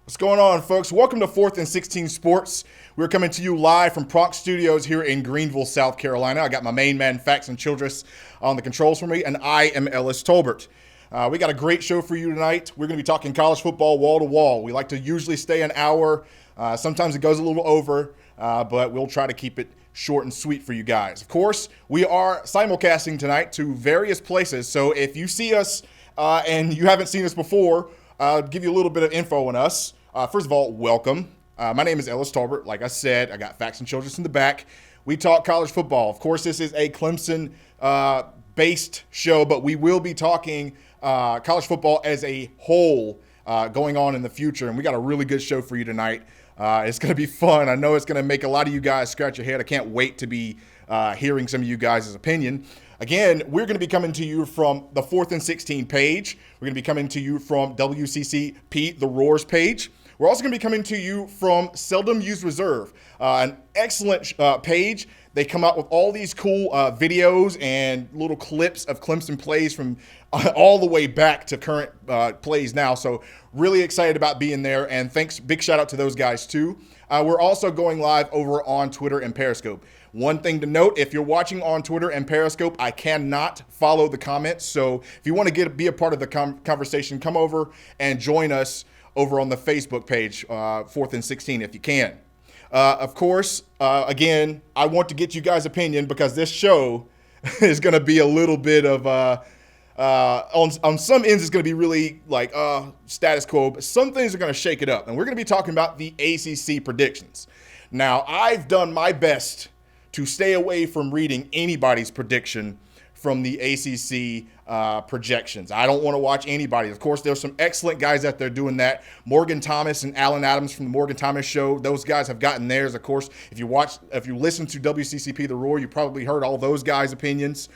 What's going on, folks? Welcome to 4th and 16 Sports. We're coming to you live from Proc Studios here in Greenville, South Carolina. I got my main man, Fax and Childress, on the controls for me, and I am Ellis Tolbert. We got a great show for you tonight. We're going to be talking college football wall to wall. We like to usually stay an hour. Sometimes it goes a little over, but we'll try to keep it short and sweet for you guys. Of course, we are simulcasting tonight to various places, so if you see us and you haven't seen us before, I'll give you a little bit of info on us. First of all, welcome. My name is Ellis Tolbert. Like I said, I got Fax and Childress in the back. We talk college football. Of course, this is a Clemson-based show, but we will be talking college football as a whole going on in the future, and we got a really good show for you tonight. It's going to be fun. I know it's going to make a lot of you guys scratch your head. I can't wait to be hearing some of you guys' opinion. Again, we're going to be coming to you from the 4th and 16 page. We're going to be coming to you from WCCP, the Roars page. We're also going to be coming to you from Seldom Used Reserve, an excellent page. They come out with all these cool videos and little clips of Clemson plays from all the way back to current plays now. So really excited about being there, and thanks, big shout out to those guys too. We're also going live over on Twitter and Periscope. One thing to note, if you're watching on Twitter and Periscope, I cannot follow the comments. So if you want to be a part of the conversation, come over and join us over on the Facebook page, 4th and 16, if you can. Of course, again, I want to get you guys' opinion because this show is going to be a little bit of, on some ends, it's going to be really like status quo, but some things are going to shake it up. And we're going to be talking about the ACC predictions. Now, I've done my best to stay away from reading anybody's prediction from the ACC projections. I don't want to watch anybody. Of course, there's some excellent guys out there doing that. Morgan Thomas and Alan Adams from the Morgan Thomas Show, those guys have gotten theirs. Of course, if you listen to WCCP The Roar, you probably heard all those guys' opinions.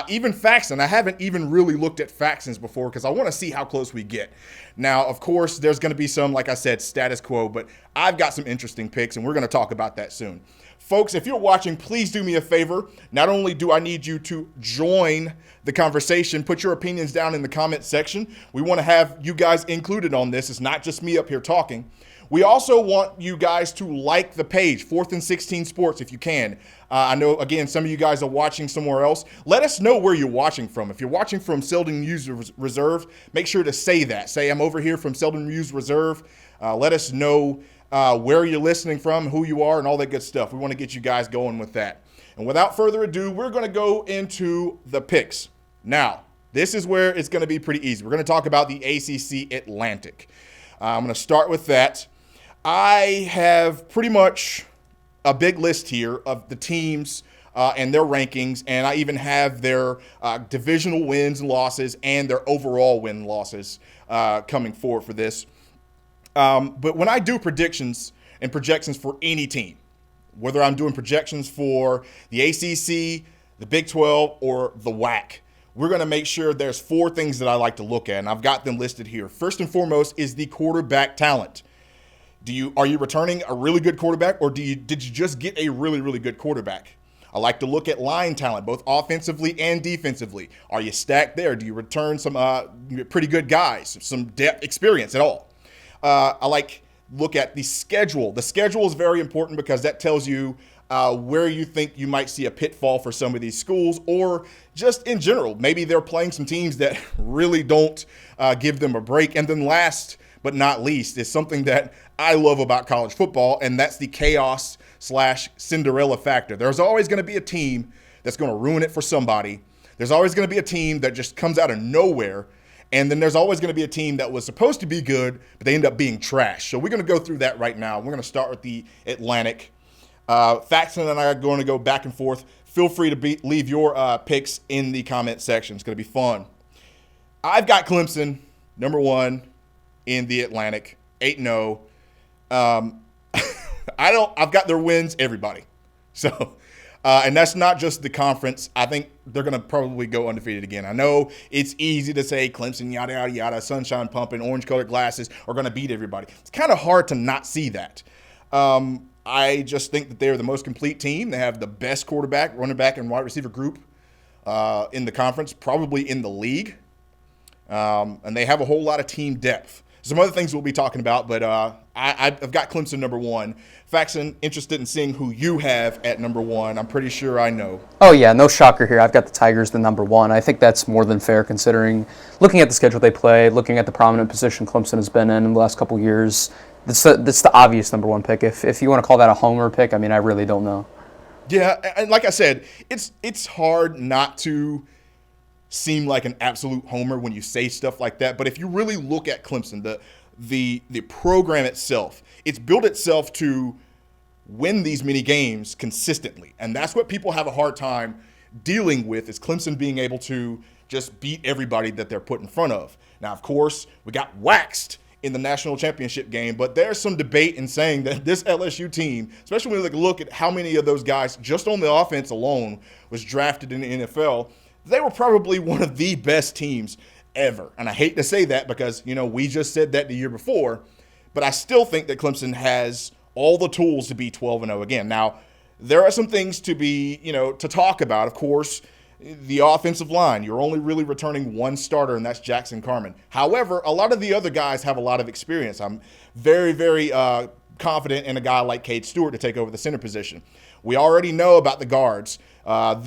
Even Faxon, I haven't even really looked at Faxon's before because I want to see how close we get. Now, of course, there's going to be some, like I said, status quo, but I've got some interesting picks, and we're going to talk about that soon. Folks, if you're watching, please do me a favor. Not only do I need you to join the conversation, put your opinions down in the comment section. We want to have you guys included on this. It's not just me up here talking. We also want you guys to like the page, 4th and 16 Sports, if you can. I know, again, some of you guys are watching somewhere else. Let us know where you're watching from. If you're watching from Seldom Used Reserve, make sure to say that. Say, I'm over here from Seldom Used Reserve. Let us know where you're listening from, who you are, and all that good stuff. We want to get you guys going with that. And without further ado, we're going to go into the picks. Now, this is where it's going to be pretty easy. We're going to talk about the ACC Atlantic. I'm going to start with that. I have pretty much a big list here of the teams and their rankings, and I even have their divisional wins and losses and their overall win losses coming forward for this. But when I do predictions and projections for any team, whether I'm doing projections for the ACC, the Big 12, or the WAC, we're going to make sure there's 4 things that I like to look at, and I've got them listed here. First and foremost is the quarterback talent. Are you returning a really good quarterback, or did you just get a really, really good quarterback? I like to look at line talent, both offensively and defensively. Are you stacked there? Do you return some pretty good guys, some depth experience at all? I look at the schedule. The schedule is very important because that tells you where you think you might see a pitfall for some of these schools, or just in general, maybe they're playing some teams that really don't give them a break. And then last but not least is something that I love about college football, and that's the chaos/Cinderella factor. There's always going to be a team that's going to ruin it for somebody. There's always going to be a team that just comes out of nowhere. And then there's always going to be a team that was supposed to be good, but they end up being trash. So we're going to go through that right now. We're going to start with the Atlantic. Faxon and I are going to go back and forth. Feel free to leave your picks in the comment section. It's going to be fun. I've got Clemson, number 1 in the Atlantic, 8-0. I've got their wins, everybody. So, and that's not just the conference. I think they're going to probably go undefeated again. I know it's easy to say Clemson, yada, yada, yada, sunshine pumping, orange-colored glasses are going to beat everybody. It's kind of hard to not see that. I just think that they're the most complete team. They have the best quarterback, running back, and wide receiver group in the conference, probably in the league. And they have a whole lot of team depth. some other things we'll be talking about, but I've got Clemson number 1. Faxon, interested in seeing who you have at number 1. I'm pretty sure I know. Oh, yeah, no shocker here. I've got the Tigers the number 1. I think that's more than fair considering looking at the schedule they play, looking at the prominent position Clemson has been in the last couple of years. That's the obvious number 1 pick. If you want to call that a homer pick, I mean, I really don't know. Yeah, and like I said, it's hard not to seem like an absolute homer when you say stuff like that. But if you really look at Clemson, the program itself, it's built itself to win these many games consistently. And that's what people have a hard time dealing with, is Clemson being able to just beat everybody that they're put in front of. Now, of course, we got waxed in the national championship game, but there's some debate in saying that this LSU team, especially when you look at how many of those guys just on the offense alone was drafted in the NFL, they were probably one of the best teams ever. And I hate to say that because, we just said that the year before, but I still think that Clemson has all the tools to be 12-0 again. Now, there are some things to be, to talk about. Of course, the offensive line, you're only really returning one starter, and that's Jackson Carman. However, a lot of the other guys have a lot of experience. I'm very, very confident in a guy like Cade Stewart to take over the center position. We already know about the guards.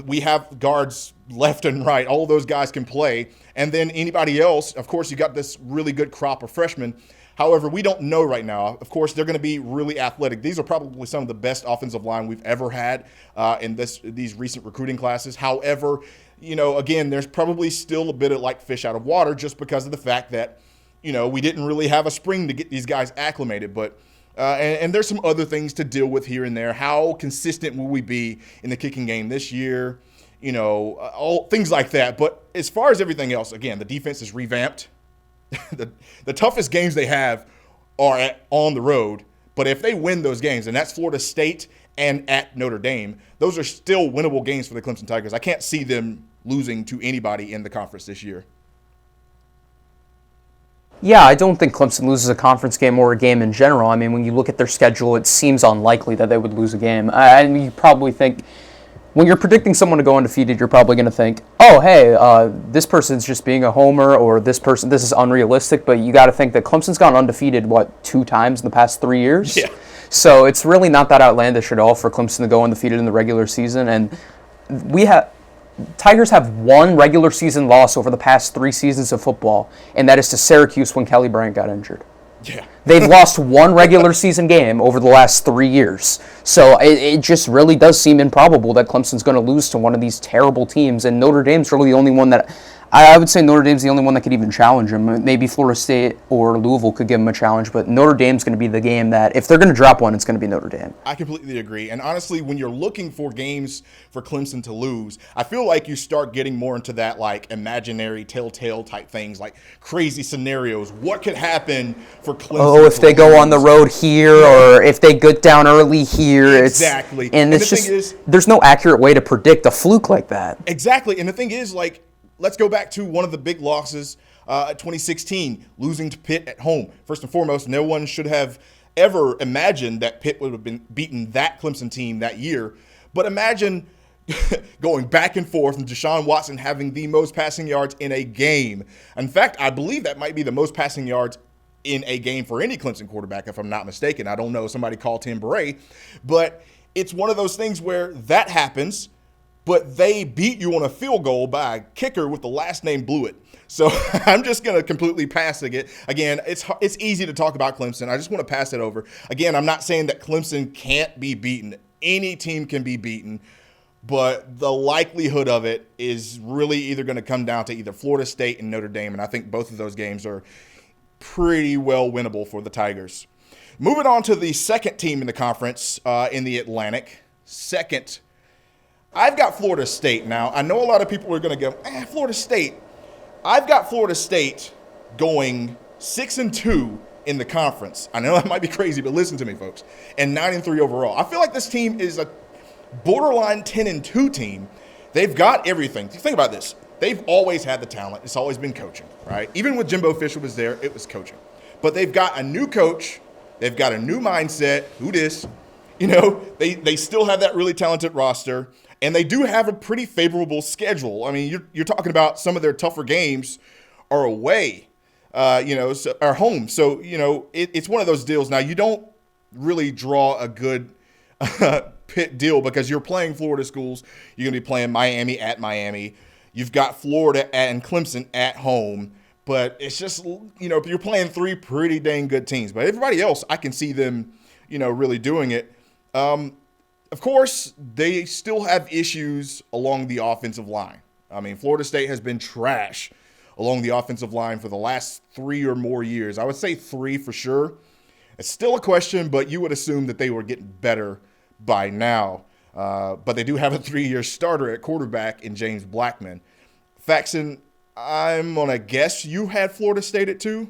We have guards left and right. All of those guys can play. And then anybody else, of course, you got this really good crop of freshmen. However, we don't know right now. Of course, they're going to be really athletic. These are probably some of the best offensive line we've ever had in these recent recruiting classes. However, again, there's probably still a bit of like fish out of water just because of the fact that, we didn't really have a spring to get these guys acclimated. But and there's some other things to deal with here and there. How consistent will we be in the kicking game this year? All things like that. But as far as everything else, again, the defense is revamped. The toughest games they have are on the road, but if they win those games, and that's Florida State and at Notre Dame, those are still winnable games for the Clemson Tigers. I can't see them losing to anybody in the conference this year. Yeah, I don't think Clemson loses a conference game or a game in general. I mean, when you look at their schedule, it seems unlikely that they would lose a game. And you probably think, when you're predicting someone to go undefeated, you're probably going to think, oh, hey, this person's just being a homer, or this is unrealistic. But you got to think that Clemson's gone undefeated, 2 times in the past 3 years? Yeah. So it's really not that outlandish at all for Clemson to go undefeated in the regular season. And Tigers have 1 regular season loss over the past 3 seasons of football, and that is to Syracuse when Kelly Bryant got injured. Yeah. They've lost 1 regular season game over the last 3 years. So it just really does seem improbable that Clemson's going to lose to one of these terrible teams. And Notre Dame's really the only one that I would say Notre Dame's the only one that could even challenge them. Maybe Florida State or Louisville could give them a challenge, but Notre Dame's going to be the game that, if they're going to drop one, it's going to be Notre Dame. I completely agree. And honestly, when you're looking for games for Clemson to lose, I feel like you start getting more into that like imaginary telltale type things, like crazy scenarios. What could happen for Clemson? Oh, if they go on the road here, or if they get down early here. Exactly. And it's just, there's no accurate way to predict a fluke like that. Exactly. And the thing is, like, let's go back to one of the big losses, 2016, losing to Pitt at home. First and foremost, no one should have ever imagined that Pitt would have been beaten that Clemson team that year. But imagine going back and forth and Deshaun Watson having the most passing yards in a game. In fact, I believe that might be the most passing yards in a game for any Clemson quarterback, if I'm not mistaken. I don't know. Somebody call Tim Bray. But it's one of those things where that happens, but they beat you on a field goal by a kicker with the last name Blewett. So I'm just going to completely pass it. Again, it's easy to talk about Clemson. I just want to pass it over. Again, I'm not saying that Clemson can't be beaten. Any team can be beaten. But the likelihood of it is really either going to come down to either Florida State and Notre Dame. And I think both of those games are pretty well winnable for the Tigers. Moving on to the second team in the conference in the Atlantic. Second, I've got Florida State. Now, I know a lot of people are going to go, Florida State. I've got Florida State going 6-2 in the conference. I know that might be crazy, but listen to me, folks. And 9-3 overall. I feel like this team is a borderline 10-2 team. They've got everything. Think about this. They've always had the talent. It's always been coaching, right? Even when Jimbo Fisher was there, it was coaching. But they've got a new coach. They've got a new mindset. Who dis? They still have that really talented roster. And they do have a pretty favorable schedule. I mean, you're talking about some of their tougher games are away. are home. So, it's one of those deals. Now, you don't really draw a good pit deal because you're playing Florida schools. You're going to be playing Miami at Miami. You've got Florida and Clemson at home. But it's just, you're playing three pretty dang good teams. But everybody else, I can see them, really doing it. Of course, they still have issues along the offensive line. I mean, Florida State has been trash along the offensive line for the last 3 or more years. I would say 3 for sure. It's still a question, but you would assume that they were getting better by now. But they do have a 3-year starter at quarterback in James Blackman. Faxon, I'm going to guess you had Florida State at 2?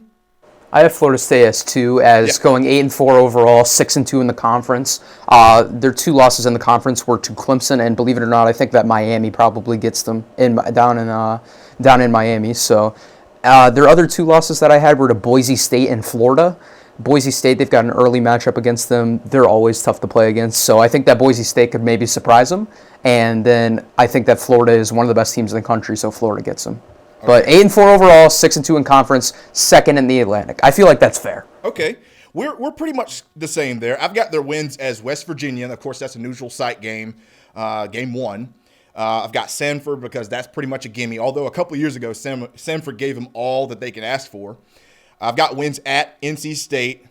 I have Florida State as 2, going 8-4 overall, 6-2 in the conference. Their 2 losses in the conference were to Clemson, and believe it or not, I think that Miami probably gets them down in Miami. So their other 2 losses that I had were to Boise State and Florida. Boise State, they've got an early matchup against them. They're always tough to play against. So I think that Boise State could maybe surprise them. And then I think that Florida is one of the best teams in the country, so Florida gets them. But 8-4 overall, 6-2 in conference, 2nd in the Atlantic. I feel like that's fair. Okay. We're pretty much the same there. I've got their wins as West Virginia. And of course, that's a neutral site game, game 1. I've got Samford because that's pretty much a gimme. Although a couple of years ago, Samford gave them all that they could ask for. I've got wins at NC State,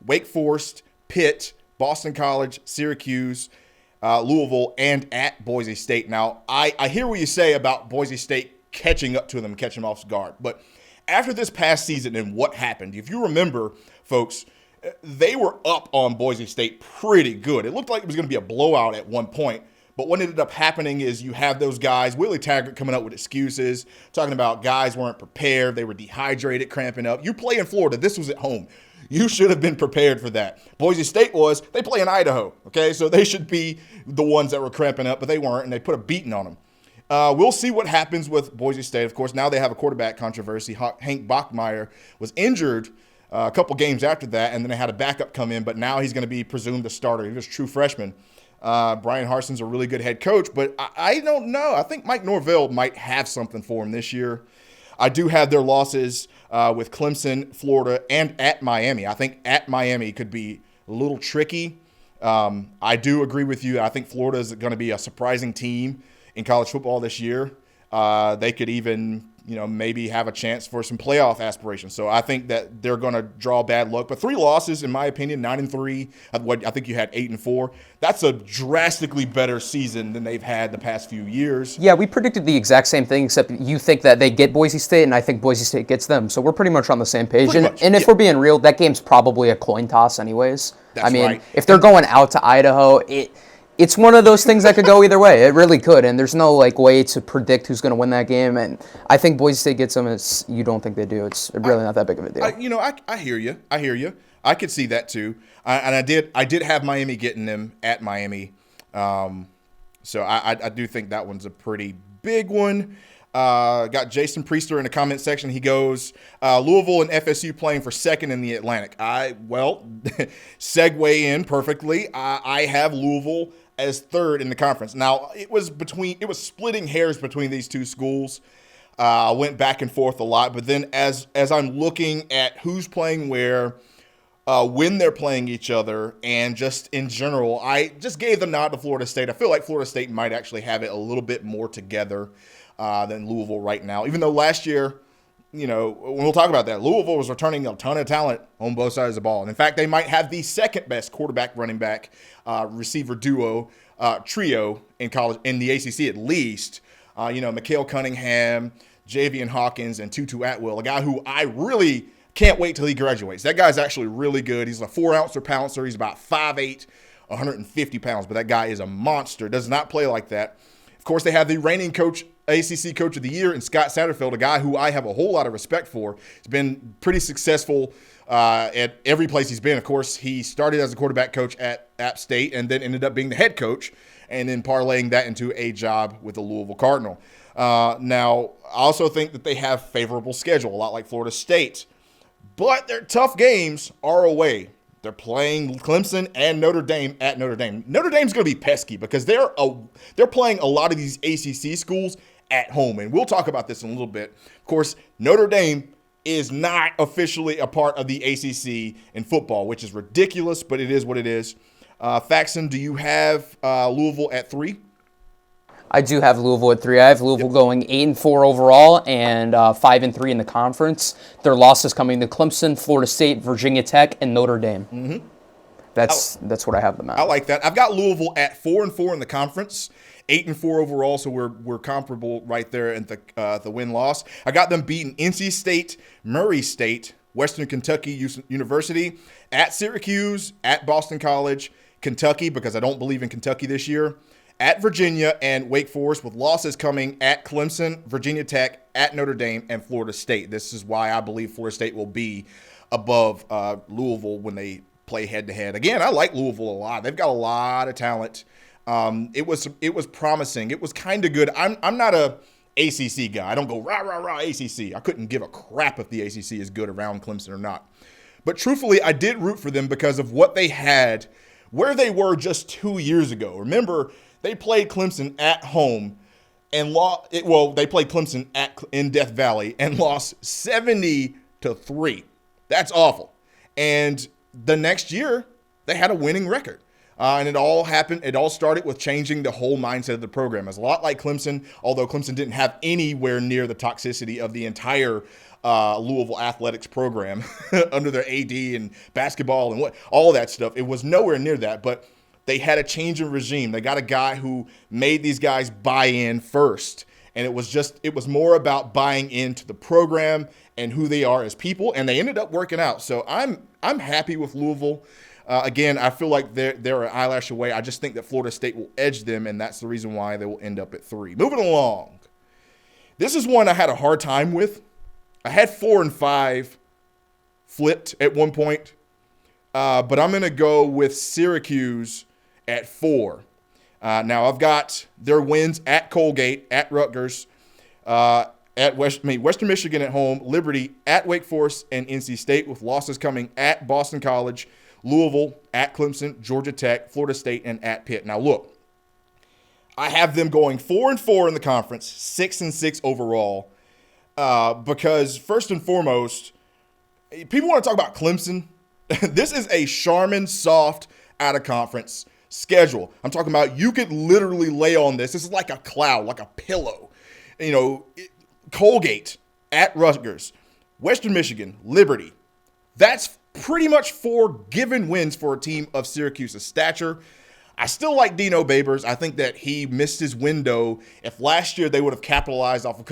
Wake Forest, Pitt, Boston College, Syracuse, Louisville, and at Boise State. Now, I hear what you say about Boise State catching up to them, catching them off guard. But after this past season and what happened, if you remember, folks, they were up on Boise State pretty good. It looked like it was going to be a blowout at one point. But what ended up happening is you have those guys, Willie Taggart coming up with excuses, talking about guys weren't prepared, they were dehydrated, cramping up. You play in Florida. This was at home. You should have been prepared for that. Boise State was. They play in Idaho, okay? So they should be the ones that were cramping up, but they weren't, and they put a beating on them. We'll see what happens with Boise State. Of course, now they have a quarterback controversy. Hank Bachmeier was injured a couple games after that, and then they had a backup come in, but now he's going to be presumed a starter. He was a true freshman. Brian Harson's a really good head coach, but I don't know. I think Mike Norvell might have something for him this year. I do have their losses with Clemson, Florida, and at Miami. I think at Miami could be a little tricky. I do agree with you. I think Florida is going to be a surprising team in college football this year. They could even, maybe have a chance for some playoff aspirations. So I think that they're going to draw bad luck. But 3 losses, in my opinion, 9-3. I think you had 8-4. That's a drastically better season than they've had the past few years. Yeah, we predicted the exact same thing, except you think that they get Boise State, and I think Boise State gets them. So we're pretty much on the same page. And if we're being real, that game's probably a coin toss anyways. That's right. If they're going out to Idaho, it's one of those things that could go either way. It really could, and there's no way to predict who's going to win that game. And I think Boise State gets them. You don't think they do. It's really not that big of a deal. I hear you. I could see that too. And I did have Miami getting them at Miami. So I do think that one's a pretty big one. Got Jason Priester in the comment section. He goes, Louisville and FSU playing for 2nd in the Atlantic. Segue in perfectly. I have Louisville as 3rd in the conference. Now, it was splitting hairs between these 2 schools. Went back and forth a lot. But then as I'm looking at who's playing where, when they're playing each other, and just in general, I just gave the nod to Florida State. I feel like Florida State might actually have it a little bit more together than Louisville right now. Even though last year, we'll talk about that, Louisville was returning a ton of talent on both sides of the ball. And in fact, they might have the 2nd best quarterback, running back, receiver trio in college, in the ACC at least. Mikhail Cunningham, Javian Hawkins, and Tutu Atwell, a guy who I really can't wait till he graduates. That guy's actually really good. He's a 4-ouncer pouncer. He's about 5'8", 150 pounds, but that guy is a monster. Does not play like that. Of course, they have the reigning ACC Coach of the Year in Scott Satterfield, a guy who I have a whole lot of respect for. He's been pretty successful at every place he's been. Of course, he started as a quarterback coach at App State and then ended up being the head coach and then parlaying that into a job with the Louisville Cardinal. Now, I also think that they have favorable schedule, a lot like Florida State. But their tough games are away. They're playing Clemson and Notre Dame at Notre Dame. Notre Dame's going to be pesky because they're playing a lot of these ACC schools at home. And we'll talk about this in a little bit. Of course, Notre Dame is not officially a part of the ACC in football, which is ridiculous, but it is what it is. Faxon, do you have Louisville at 3? I do have Louisville at 3. I have Louisville going 8-4 overall and 5-3 in the conference. Their losses coming to Clemson, Florida State, Virginia Tech, and Notre Dame. Mm-hmm. That's what I have them at. I like that. I've got Louisville at 4-4 in the conference, 8-4 overall, so we're comparable right there in the win-loss. I got them beating NC State, Murray State, Western Kentucky University, at Syracuse, at Boston College, Kentucky, because I don't believe in Kentucky this year, at Virginia, and Wake Forest, with losses coming at Clemson, Virginia Tech, at Notre Dame, and Florida State. This is why I believe Florida State will be above Louisville when they play head-to-head. Again, I like Louisville a lot. They've got a lot of talent. It was promising. It was kind of good. I'm not a ACC guy. I don't go rah, rah, rah, ACC. I couldn't give a crap if the ACC is good around Clemson or not. But truthfully, I did root for them because of what they had, where they were just 2 years ago. Remember, they played Clemson at home and they played Clemson in Death Valley and lost 70-3. That's awful. And the next year, they had a winning record. And it all happened. It all started with changing the whole mindset of the program. It's a lot like Clemson, although Clemson didn't have anywhere near the toxicity of the entire Louisville athletics program under their AD and basketball and all that stuff. It was nowhere near that, but they had a change in regime. They got a guy who made these guys buy in first. And it was more about buying into the program and who they are as people, and they ended up working out. So I'm happy with Louisville. Again, I feel like they're an eyelash away. I just think that Florida State will edge them, and that's the reason why they will end up at 3. Moving along. This is one I had a hard time with. I had 4 and 5 flipped at one point, but I'm going to go with Syracuse at 4. Now, I've got their wins at Colgate, at Rutgers, at Western Michigan at home, Liberty, at Wake Forest, and NC State, with losses coming at Boston College, Louisville, at Clemson, Georgia Tech, Florida State, and at Pitt. Now, look, I have them going 4-4 in the conference, 6-6 overall, because first and foremost, people want to talk about Clemson. This is a Charmin soft out-of-conference schedule. I'm talking about you could literally lay on this. This is like a cloud, like a pillow. Colgate, at Rutgers, Western Michigan, Liberty. That's pretty much 4 given wins for a team of Syracuse's stature. I still like Dino Babers. I think that he missed his window. If last year they would have capitalized off of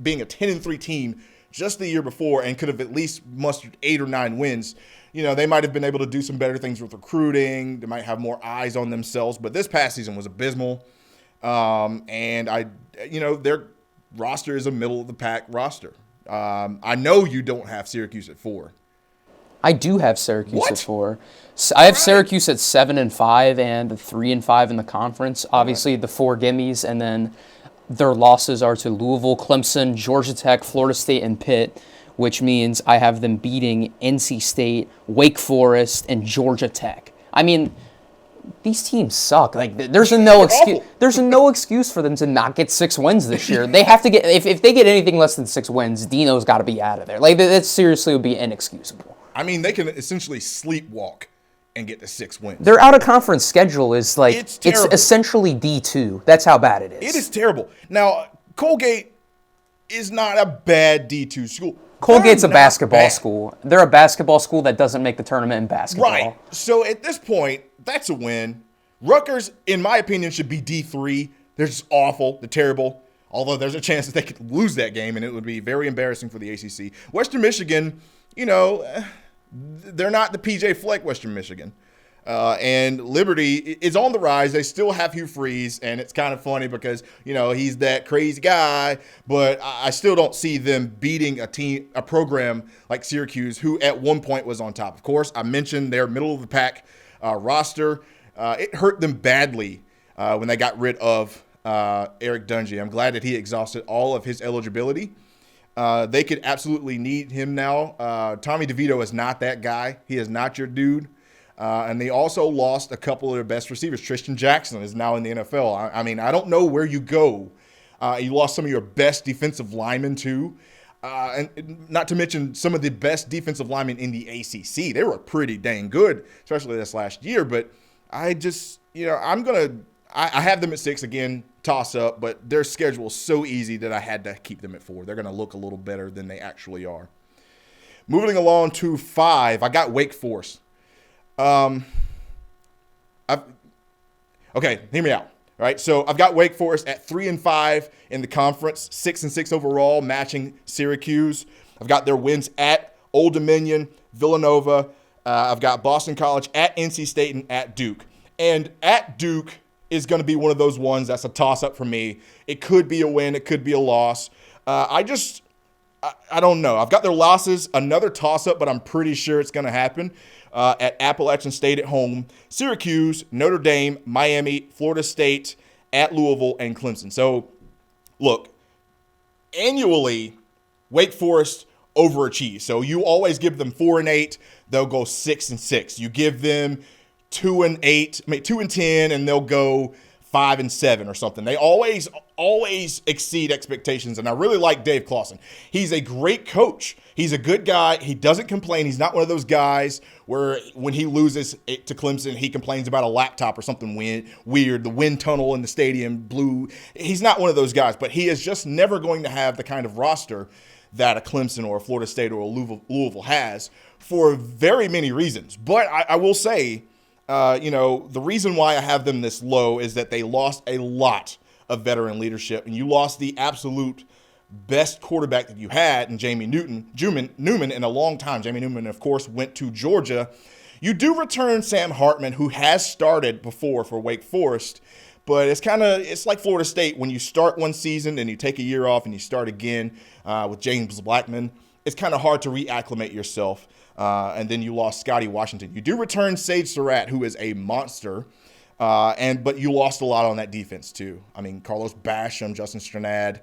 being a 10-3 team just the year before and could have at least mustered 8 or 9 wins, they might have been able to do some better things with recruiting. They might have more eyes on themselves. But this past season was abysmal. And their roster is a middle-of-the-pack roster. I know you don't have Syracuse at 4. I do have Syracuse at 4. I have Syracuse at 7-5 and 3-5 in the conference. Obviously, the 4 gimmies, and then their losses are to Louisville, Clemson, Georgia Tech, Florida State, and Pitt, which means I have them beating NC State, Wake Forest, and Georgia Tech. I mean, these teams suck. Like, there's no excuse. There's no excuse for them to not get 6 wins this year. They have to get if they get anything less than 6 wins, Dino's got to be out of there. Like, that seriously would be inexcusable. I mean, they can essentially sleepwalk and get the 6 wins. Their out-of-conference schedule is like it's essentially D2. That's how bad it is. It is terrible. Now, Colgate is not a bad D2 school. Colgate's a basketball school. They're a basketball school that doesn't make the tournament in basketball. Right. So at this point, that's a win. Rutgers, in my opinion, should be D3. They're just awful. They're terrible. Although there's a chance that they could lose that game, and it would be very embarrassing for the ACC. Western Michigan, they're not the PJ Fleck Western Michigan. And Liberty is on the rise. They still have Hugh Freeze, and it's kind of funny because, he's that crazy guy, but I still don't see them beating a program like Syracuse, who at one point was on top. Of course, I mentioned their middle-of-the-pack roster. It hurt them badly when they got rid of Eric Dungy. I'm glad that he exhausted all of his eligibility. They could absolutely need him now. Tommy DeVito is not that guy. He is not your dude. And they also lost a couple of their best receivers. Tristan Jackson is now in the NFL. I mean, I don't know where you go. You lost some of your best defensive linemen, too. and not to mention some of the best defensive linemen in the ACC. They were pretty dang good, especially this last year. But I just, I have them at 6 again, toss up, but their schedule is so easy that I had to keep them at 4. They're going to look a little better than they actually are. Moving along to 5, I got Wake Forest. Okay, hear me out. All right, so I've got Wake Forest at 3-5 in the conference, 6-6 overall, matching Syracuse. I've got their wins at Old Dominion, Villanova. I've got Boston College at NC State and at Duke. And at Duke is going to be one of those ones that's a toss-up for me. It could be a win. It could be a loss. I don't know. I've got their losses, another toss-up, but I'm pretty sure it's going to happen. At Appalachian State at home, Syracuse, Notre Dame, Miami, Florida State, at Louisville, and Clemson. So, look, annually, Wake Forest overachieves. So you always give them 4-8, they'll go 6-6. You give them 2-10, and they'll go 5-7 or something. They always exceed expectations, and I really like Dave Clawson. He's a great coach. He's a good guy. He doesn't complain. He's not one of those guys where when he loses to Clemson, he complains about a laptop or something weird, the wind tunnel in the stadium, blue. He's not one of those guys, but he is just never going to have the kind of roster that a Clemson or a Florida State or a Louisville has for very many reasons. But I will say, the reason why I have them this low is that they lost a lot of veteran leadership, and you lost the absolute best quarterback that you had in Jamie Newman in a long time. Jamie Newman, of course, went to Georgia. You do return Sam Hartman, who has started before for Wake Forest, but it's like Florida State. When you start one season and you take a year off and you start again with James Blackman, it's kind of hard to reacclimate yourself. And then you lost Scotty Washington. You do return Sage Surratt, who is a monster, but you lost a lot on that defense too. I mean, Carlos Basham, Justin Stranad.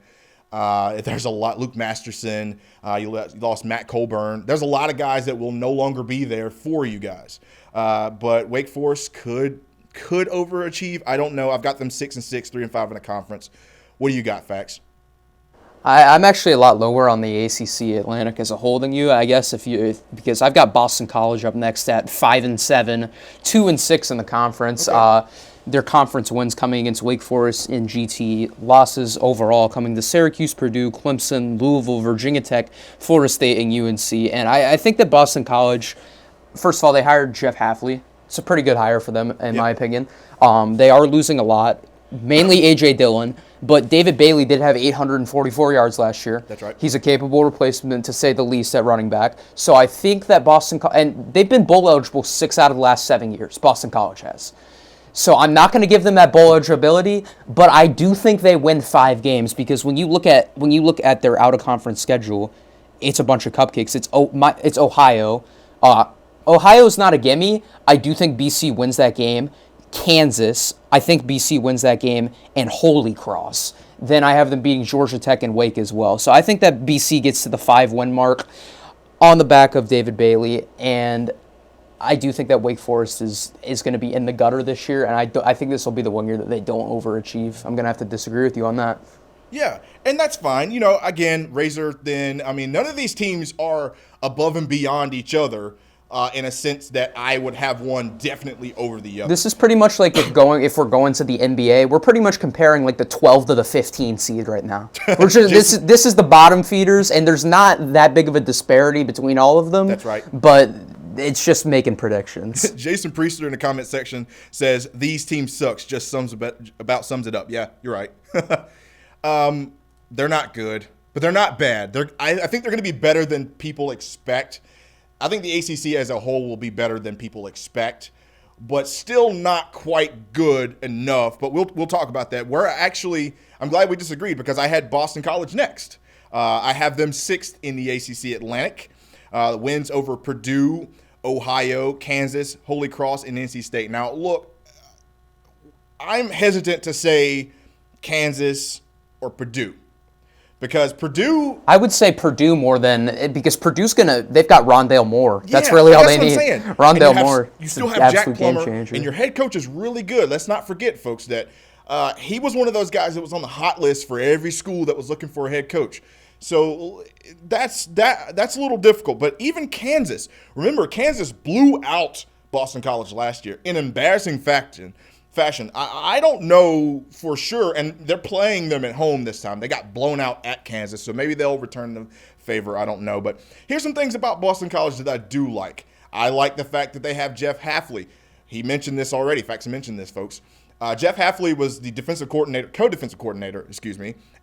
There's a lot. Luke Masterson. You lost Matt Colburn. There's a lot of guys that will no longer be there for you guys. But Wake Forest could overachieve. I don't know. I've got them 6-6, 3-5 in the conference. What do you got, Fax? I'm actually a lot lower on the ACC Atlantic as a whole than you, I guess, because I've got Boston College up next at 5-7, 2-6 in the conference. Okay. Their conference wins coming against Wake Forest in GT, losses overall coming to Syracuse, Purdue, Clemson, Louisville, Virginia Tech, Florida State, and UNC. And I think that Boston College, first of all, they hired Jeff Hafley. It's a pretty good hire for them, in my opinion. They are losing a lot, mainly A.J. Dillon, but David Bailey did have 844 yards last year. That's right. He's a capable replacement, to say the least, at running back. So I think that and they've been bowl eligible 6 out of the last 7 years, Boston College has. So I'm not going to give them that bowl eligibility, but I do think they win 5 games, because when you look at their out-of-conference schedule, it's a bunch of cupcakes. It's Ohio. Ohio's not a gimme. I do think BC wins that game. Kansas, I think BC wins that game, and Holy Cross. Then I have them beating Georgia Tech and Wake as well. So I think that BC gets to the 5-win mark on the back of David Bailey, and I do think that Wake Forest is going to be in the gutter this year, and I think this will be the one year that they don't overachieve. I'm going to have to disagree with you on that. Yeah, and that's fine. Again, razor thin. I mean, none of these teams are above and beyond each other. In a sense that I would have one definitely over the other. This is pretty much like if we're going to the NBA, we're pretty much comparing like the 12 to the 15 seed right now. This is the bottom feeders, and there's not that big of a disparity between all of them. That's right. But it's just making predictions. Jason Priester in the comment section says, these teams sucks, just sums it up. Yeah, you're right. They're not good, but they're not bad. I think they're going to be better than people expect. I think the ACC as a whole will be better than people expect, but still not quite good enough. But we'll talk about that. I'm glad we disagreed, because I had Boston College next. I have them 6th in the ACC Atlantic. Wins over Purdue, Ohio, Kansas, Holy Cross, and NC State. Now, look, I'm hesitant to say Kansas or Purdue. Because Purdue... I would say Purdue more than... Because they've got Rondale Moore. That's really all they need. Rondale Moore. You still have Jack Plummer, and your head coach is really good. Let's not forget, folks, that he was one of those guys that was on the hot list for every school that was looking for a head coach. So that's a little difficult. But even Kansas, remember, Kansas blew out Boston College last year in embarrassing fashion. I don't know for sure, and they're playing them at home this time. They got blown out at Kansas, so maybe they'll return the favor. I don't know. But here's some things about Boston College that I do like. I like the fact that they have Jeff Hafley. He mentioned this already. Fax mentioned this, folks. Jeff Hafley was the co-defensive coordinator,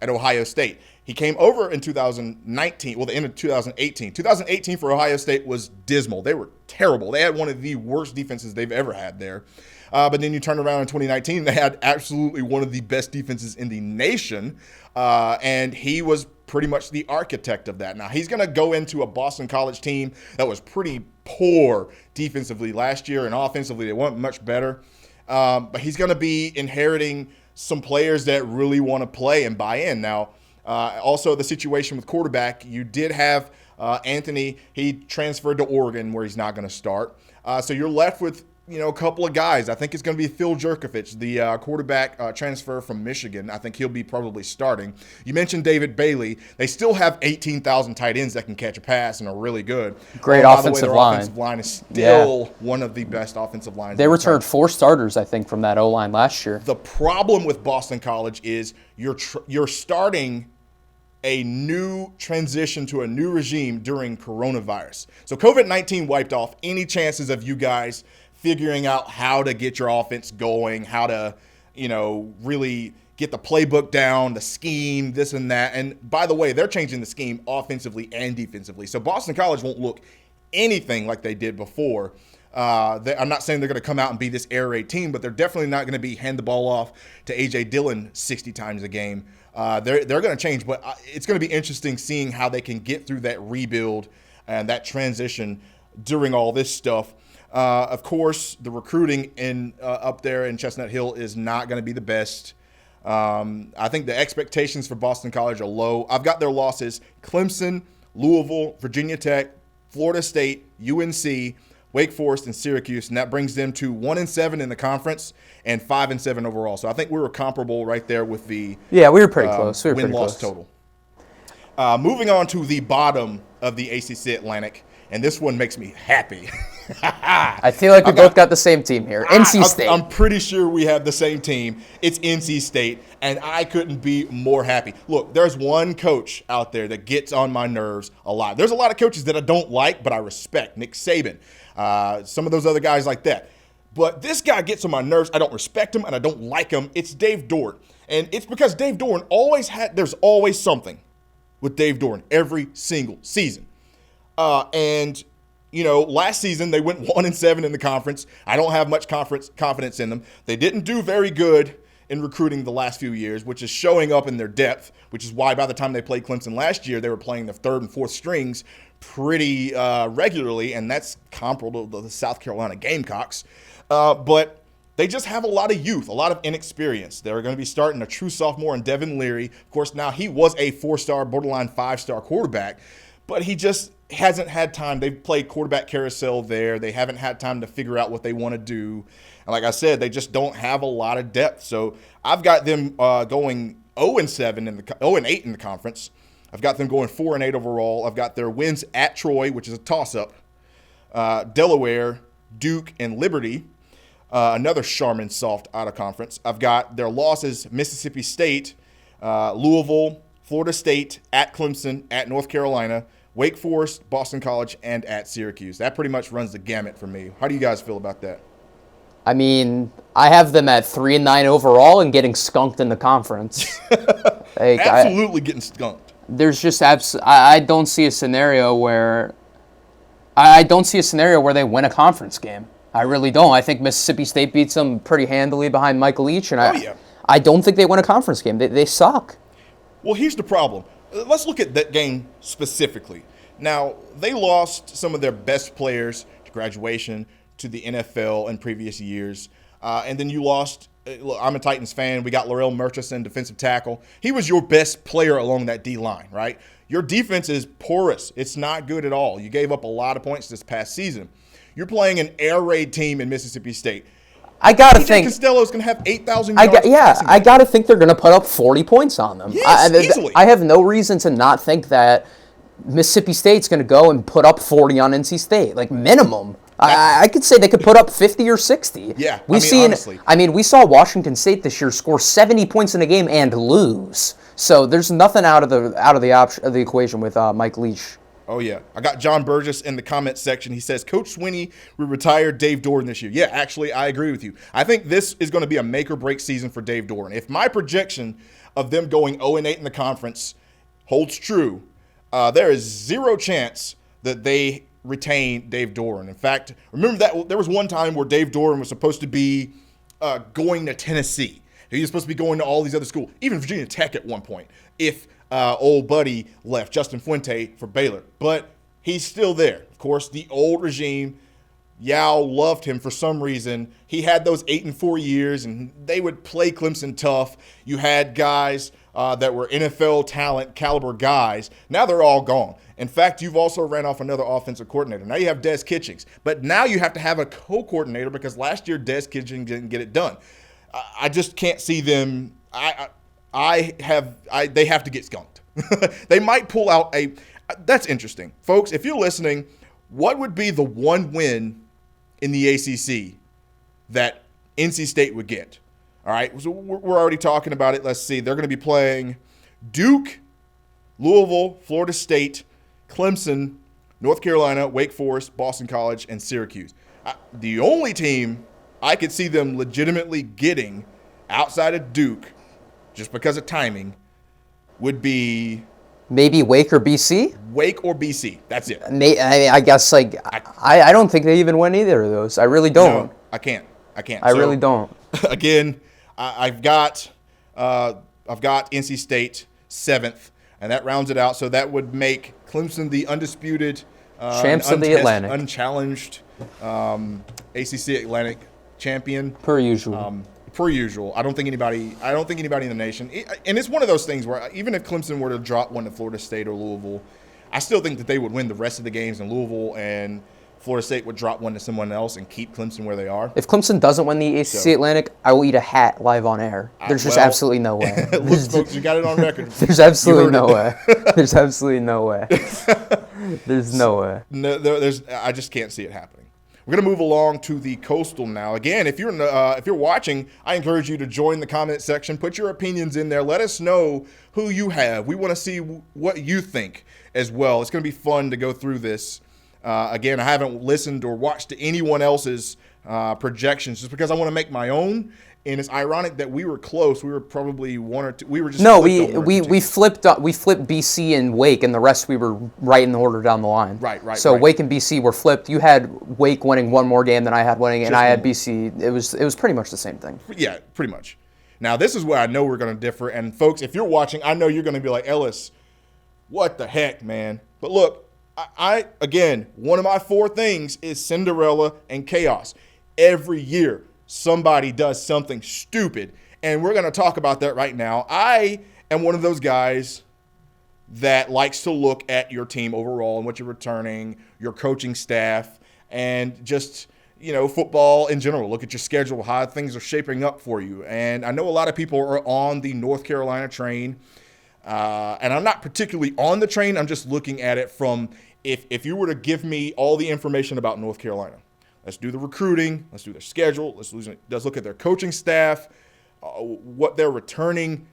at Ohio State. He came over in 2019, the end of 2018. 2018 for Ohio State was dismal. They were terrible. They had one of the worst defenses they've ever had there. But then you turn around in 2019, they had absolutely one of the best defenses in the nation, and he was pretty much the architect of that. Now, he's going to go into a Boston College team that was pretty poor defensively last year, and offensively they weren't much better. But he's going to be inheriting some players that really want to play and buy in. Now, also the situation with quarterback, you did have Anthony. He transferred to Oregon where he's not going to start. So you're left with a couple of guys. I think it's going to be Phil Jurkovich, the quarterback transfer from Michigan. I think he'll be probably starting. You mentioned David Bailey. They still have 18,000 tight ends that can catch a pass and are really good. Great offensive line. Offensive line is still one of the best offensive lines. They returned 4 starters, I think, from that O-line last year. The problem with Boston College is you're starting a new transition to a new regime during coronavirus. So COVID-19 wiped off any chances of you guys figuring out how to get your offense going, how to, really get the playbook down, the scheme, this and that. And by the way, they're changing the scheme offensively and defensively. So Boston College won't look anything like they did before. I'm not saying they're going to come out and be this air raid team, but they're definitely not going to be hand the ball off to A.J. Dillon 60 times a game. They're going to change, but it's going to be interesting seeing how they can get through that rebuild and that transition during all this stuff. Of course, the recruiting up there in Chestnut Hill is not going to be the best. I think the expectations for Boston College are low. I've got their losses: Clemson, Louisville, Virginia Tech, Florida State, UNC, Wake Forest, and Syracuse, and that brings them to 1-7 in the conference and 5-7 overall. So I think we were comparable right there with the we were pretty close. We were win-loss total. Moving on to the bottom of the ACC Atlantic, and this one makes me happy. I feel like we both got the same team here. NC State. I'm pretty sure we have the same team. It's NC State, and I couldn't be more happy. Look, there's one coach out there that gets on my nerves a lot. There's a lot of coaches that I don't like, but I respect. Nick Saban, some of those other guys like that. But this guy gets on my nerves. I don't respect him, and I don't like him. It's Dave Doeren. And it's because Dave Doeren there's always something with Dave Doeren every single season. Last season they went 1-7 in the conference. I don't have much confidence in them. They didn't do very good in recruiting the last few years, which is showing up in their depth, which is why by the time they played Clemson last year, they were playing the 3rd and 4th strings pretty regularly, and that's comparable to the South Carolina Gamecocks. But they just have a lot of youth, a lot of inexperience. They're going to be starting a true sophomore in Devin Leary. Of course, now he was a 4-star, borderline 5-star quarterback, but he just hasn't had time. They've played quarterback carousel there. They haven't had time to figure out what they want to do. And like I said, they just don't have a lot of depth. So I've got them going 0-8 in the conference. I've got them going 4-8 overall. I've got their wins at Troy, which is a toss-up, Delaware, Duke, and Liberty. Another Charmin soft out of conference. I've got their losses: Mississippi State, Louisville, Florida State, at Clemson, at North Carolina, Wake Forest, Boston College, and at Syracuse. That pretty much runs the gamut for me. How do you guys feel about that? I mean, I have them at 3-9 overall and getting skunked in the conference. Absolutely getting skunked. There's just I don't see a scenario where they win a conference game. I really don't. I think Mississippi State beats them pretty handily behind Michael Leach, and I don't think they win a conference game. They suck. Well, here's the problem. Let's look at that game specifically. Now, they lost some of their best players to graduation, to the NFL in previous years. And then you lost, I'm a Titans fan, we got Laurel Murchison, defensive tackle. He was your best player along that D-line, right? Your defense is porous. It's not good at all. You gave up a lot of points this past season. You're playing an air raid team in Mississippi State. I got to TJ think Costello's going to have 8,000 yards. I got to think they're going to put up 40 points on them. Yes, easily. I have no reason to not think that Mississippi State's going to go and put up 40 on NC State, like minimum. I could say they could put up 50 or 60. Yeah, honestly. We saw Washington State this year score 70 points in a game and lose. So there's nothing out of the equation with Mike Leach. Oh, yeah. I got John Burgess in the comments section. He says, Coach Swinney will retire Dave Doran this year. Yeah, actually, I agree with you. I think this is going to be a make-or-break season for Dave Doran. If my projection of them going 0-8 in the conference holds true, there is zero chance that they retain Dave Doran. In fact, remember that there was one time where Dave Doran was supposed to be going to Tennessee. He was supposed to be going to all these other schools, even Virginia Tech at one point, if old buddy left, Justin Fuente, for Baylor. But he's still there. Of course, the old regime, Yao loved him for some reason. He had those 8-4 years, and they would play Clemson tough. You had guys that were NFL talent caliber guys. Now they're all gone. In fact, you've also ran off another offensive coordinator. Now you have Des Kitchings. But now you have to have a co-coordinator because last year Des Kitchings didn't get it done. I just can't see them. They have to get skunked. They might pull out that's interesting. Folks, if you're listening, what would be the one win in the ACC that NC State would get? All right, so we're already talking about it. Let's see. They're going to be playing Duke, Louisville, Florida State, Clemson, North Carolina, Wake Forest, Boston College, and Syracuse. The only team I could see them legitimately getting outside of Duke, just because of timing, would be maybe Wake or BC. Wake or BC. That's it. I guess I don't think they even win either of those. I really don't. No, I can't. I really don't. Again, I've got NC State 7th, and that rounds it out. So that would make Clemson the undisputed champs of the Atlantic, unchallenged ACC Atlantic champion per usual. I don't think anybody in the nation, and it's one of those things where even if Clemson were to drop one to Florida State or Louisville, I still think that they would win the rest of the games in Louisville, and Florida State would drop one to someone else and keep Clemson where they are. If Clemson doesn't win the ACC Atlantic, I will eat a hat live on air. There's just absolutely no way. Look, folks, you got it on record. There's absolutely no way. There's absolutely no way. There's no way. No, I just can't see it happening. We're going to move along to the Coastal now. Again, if you're watching, I encourage you to join the comment section. Put your opinions in there. Let us know who you have. We want to see what you think as well. It's going to be fun to go through this. Again, I haven't listened or watched anyone else's projections just because I want to make my own. And it's ironic that we were close. We were probably one or two. We were just we flipped BC and Wake, and the rest we were right in the order down the line. Right. So Wake and BC were flipped. You had Wake winning one more game than I had winning, and I had BC. It was pretty much the same thing. Yeah, pretty much. Now this is where I know we're going to differ. And folks, if you're watching, I know you're going to be like, Ellis, what the heck, man? But look, I again, one of my 4 things is Cinderella and chaos. Every year, somebody does something stupid, and we're going to talk about that right now. I am one of those guys that likes to look at your team overall and what you're returning, your coaching staff, and just, football in general. Look at your schedule, how things are shaping up for you. And I know a lot of people are on the North Carolina train, and I'm not particularly on the train. I'm just looking at it from if you were to give me all the information about North Carolina. Let's do the recruiting. Let's do their schedule. Let's look at their coaching staff, what they're returning.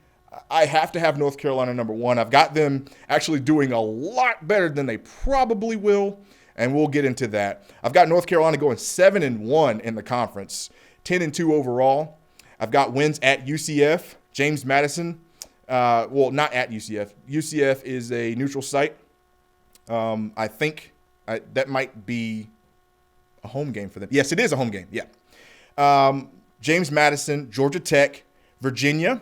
I have to have North Carolina number 1. I've got them actually doing a lot better than they probably will, and we'll get into that. I've got North Carolina going 7-1 in the conference, 10-2 overall. I've got wins at UCF, James Madison. Not at UCF. UCF is a neutral site. I think that might be a home game for them. Yes, it is a home game. Yeah. James Madison, Georgia Tech, Virginia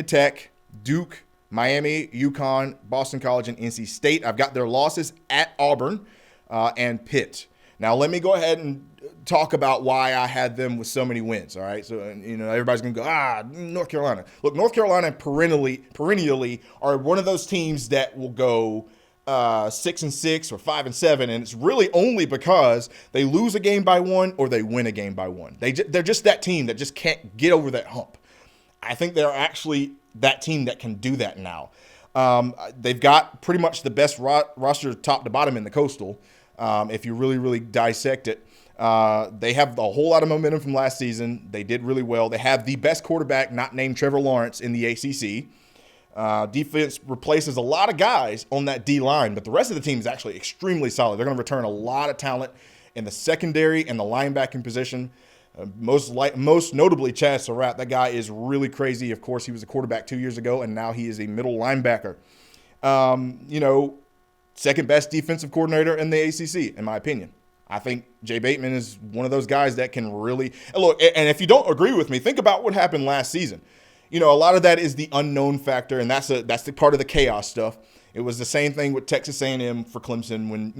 Tech, Duke, Miami, UConn, Boston College, and NC State. I've got their losses at Auburn and Pitt. Now, let me go ahead and talk about why I had them with so many wins, all right? So, everybody's going to go, North Carolina. Look, North Carolina perennially are one of those teams that will go 6-6 or 5-7, and it's really only because they lose a game by one or they win a game by one. They're just that team that just can't get over that hump. I think they're actually that team that can do that now. They've got pretty much the best roster top to bottom in the Coastal. If you really, really dissect it, they have a whole lot of momentum from last season. They did really well. They have the best quarterback, not named Trevor Lawrence, in the ACC. Defense replaces a lot of guys on that D line, but the rest of the team is actually extremely solid. They're going to return a lot of talent in the secondary and the linebacking position. Most notably, Chad Surratt. That guy is really crazy. Of course, he was a quarterback 2 years ago, and now he is a middle linebacker. Second best defensive coordinator in the ACC, in my opinion. I think Jay Bateman is one of those guys that can really look. And if you don't agree with me, think about what happened last season. A lot of that is the unknown factor, and that's the part of the chaos stuff. It was the same thing with Texas A&M for Clemson when,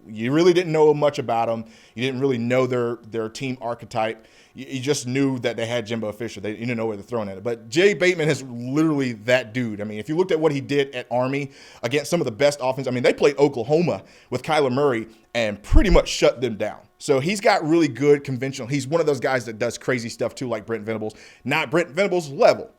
you really didn't know much about them. You didn't really know their team archetype. You just knew that they had Jimbo Fisher. You didn't know where they're throwing at it. But Jay Bateman is literally that dude. I mean, if you looked at what he did at Army against some of the best offense, they played Oklahoma with Kyler Murray and pretty much shut them down. So he's got really good conventional. He's one of those guys that does crazy stuff too, like Brent Venables. Not Brent Venables' level,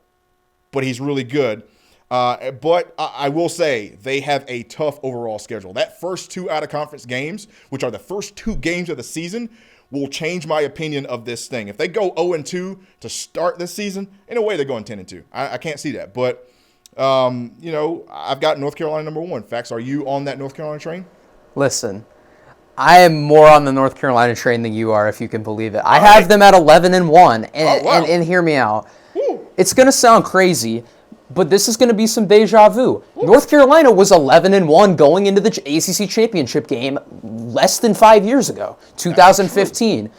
but he's really good. But I will say they have a tough overall schedule. That first two out-of-conference games, which are the first two games of the season, will change my opinion of this thing. If they go 0-2 to start this season, in a way they're going 10-2. I can't see that. But, I've got North Carolina number one. Fax, are you on that North Carolina train? Listen, I am more on the North Carolina train than you are, if you can believe it. I have them at 11-1, and hear me out. Woo. It's going to sound crazy, but this is going to be some deja vu. Woo. North Carolina was 11-1 going into the ACC championship game less than 5 years ago, 2015.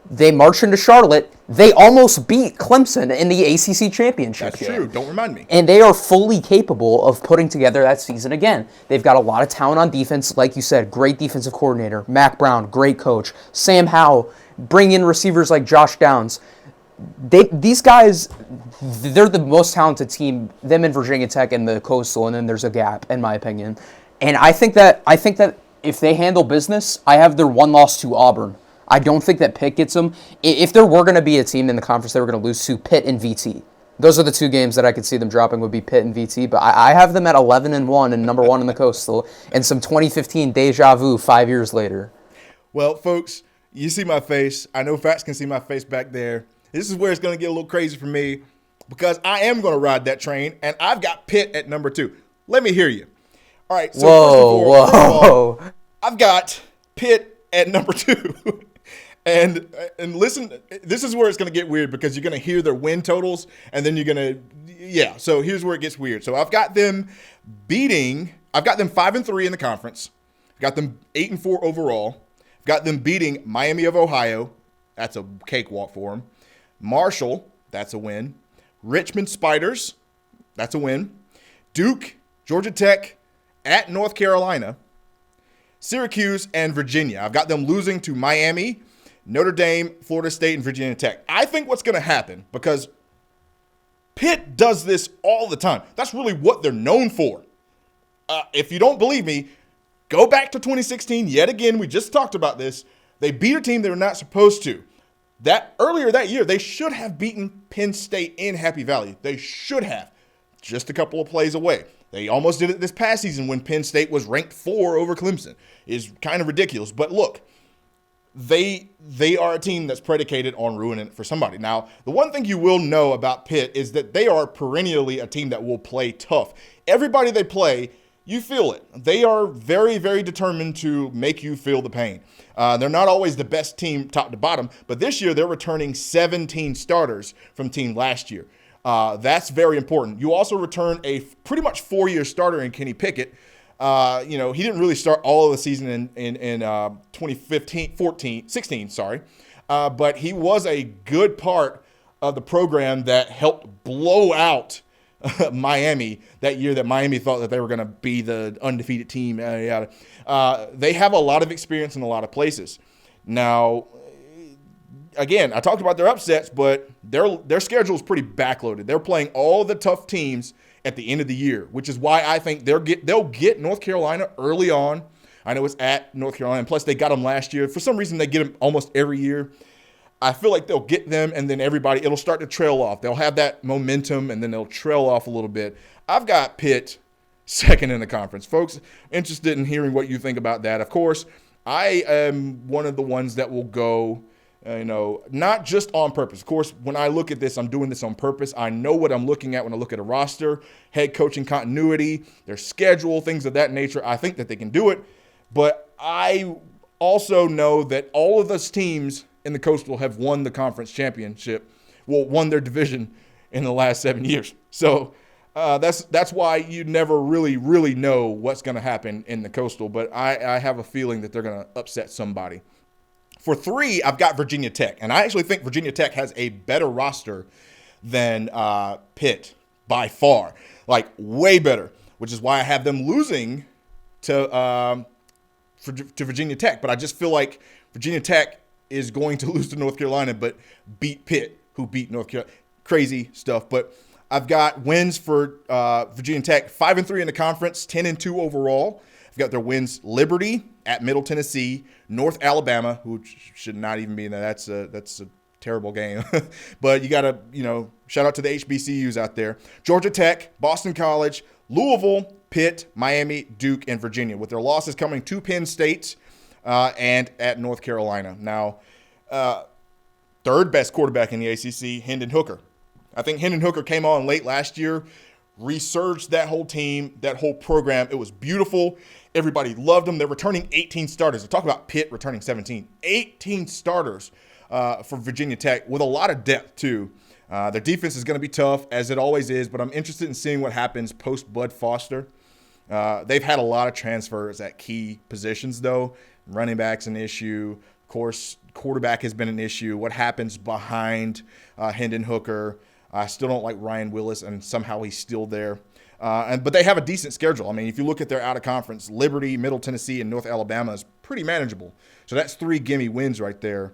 They marched into Charlotte. They almost beat Clemson in the ACC championship game. That's true. Don't remind me. And they are fully capable of putting together that season again. They've got a lot of talent on defense. Like you said, great defensive coordinator. Mac Brown, great coach. Sam Howell, bring in receivers like Josh Downs. These guys, they're the most talented team, them and Virginia Tech and the Coastal, and then there's a gap, in my opinion. And I think that if they handle business, I have their one loss to Auburn. I don't think that Pitt gets them. If there were going to be a team in the conference they were going to lose to, Pitt and VT. Those are the two games that I could see them dropping would be Pitt and VT. But I have them at 11-1 and number one in the Coastal, and some 2015 deja vu 5 years later. Well, folks, you see my face. I know Fax can see my face back there. This is where it's going to get a little crazy for me because I am going to ride that train, and I've got Pitt at number 2. Let me hear you. All right. So first of all, I've got Pitt at number 2. And listen, this is where it's going to get weird because you're going to hear their win totals, and then you're going to, so here's where it gets weird. So I've got them 5-3 in the conference. I've got them 8-4 overall. I've got them beating Miami of Ohio. That's a cakewalk for them. Marshall, that's a win. Richmond Spiders, that's a win. Duke, Georgia Tech, at North Carolina. Syracuse, and Virginia. I've got them losing to Miami, Notre Dame, Florida State, and Virginia Tech. I think what's going to happen, because Pitt does this all the time. That's really what they're known for. If you don't believe me, go back to 2016. Yet again, we just talked about this. They beat a team they were not supposed to. Earlier that year, they should have beaten Penn State in Happy Valley. They should have. Just a couple of plays away. They almost did it this past season when Penn State was ranked 4 over Clemson. It's kind of ridiculous. But look, they are a team that's predicated on ruining it for somebody. Now, the one thing you will know about Pitt is that they are perennially a team that will play tough. Everybody they play, you feel it. They are very, very determined to make you feel the pain. They're not always the best team top to bottom, but this year they're returning 17 starters from team last year. That's very important. You also return a pretty much 4-year starter in Kenny Pickett. He didn't really start all of the season in 16, but he was a good part of the program that helped blow out Miami that year that Miami thought that they were going to be the undefeated team. They have a lot of experience in a lot of places. Now, again, I talked about their upsets, but their schedule is pretty backloaded. They're playing all the tough teams at the end of the year, which is why I think they'll get North Carolina early on. I know it's at North Carolina, and plus they got them last year. For some reason, they get them almost every year. I feel like they'll get them, and then it'll start to trail off. They'll have that momentum, and then they'll trail off a little bit. I've got Pitt second in the conference. Folks, interested in hearing what you think about that. Of course, I am one of the ones that will go, not just on purpose. Of course, when I look at this, I'm doing this on purpose. I know what I'm looking at when I look at a roster, head coaching continuity, their schedule, things of that nature. I think that they can do it. But I also know that all of those teams in the Coastal have won the conference championship, won their division in the last 7 years. So that's why you never really know what's going to happen in the Coastal. But I have a feeling that they're going to upset somebody. For 3, I've got Virginia Tech. And I actually think Virginia Tech has a better roster than Pitt by far. Like, way better, which is why I have them losing to Virginia Tech. But I just feel like Virginia Tech is going to lose to North Carolina, but beat Pitt, who beat North Carolina. Crazy stuff. But I've got wins for Virginia Tech, 5-3 in the conference, 10-2 overall. I've got their wins: Liberty at Middle Tennessee, North Alabama, who should not even be in there. That's a terrible game. But you got to, shout out to the HBCUs out there. Georgia Tech, Boston College, Louisville, Pitt, Miami, Duke, and Virginia, with their losses coming to Penn State and at North Carolina. Now, third best quarterback in the ACC, Hendon Hooker. I think Hendon Hooker came on late last year, resurged that whole team, that whole program. It was beautiful. Everybody loved them. They're returning 18 starters. I talk about Pitt returning 17. 18 starters for Virginia Tech with a lot of depth, too. Their defense is going to be tough, as it always is, but I'm interested in seeing what happens post-Bud Foster. They've had a lot of transfers at key positions, though. Running back's an issue. Of course, quarterback has been an issue. What happens behind Hendon Hooker? I still don't like Ryan Willis, and somehow he's still there. But they have a decent schedule. I mean, if you look at their out-of-conference, Liberty, Middle Tennessee, and North Alabama is pretty manageable. So that's 3 gimme wins right there.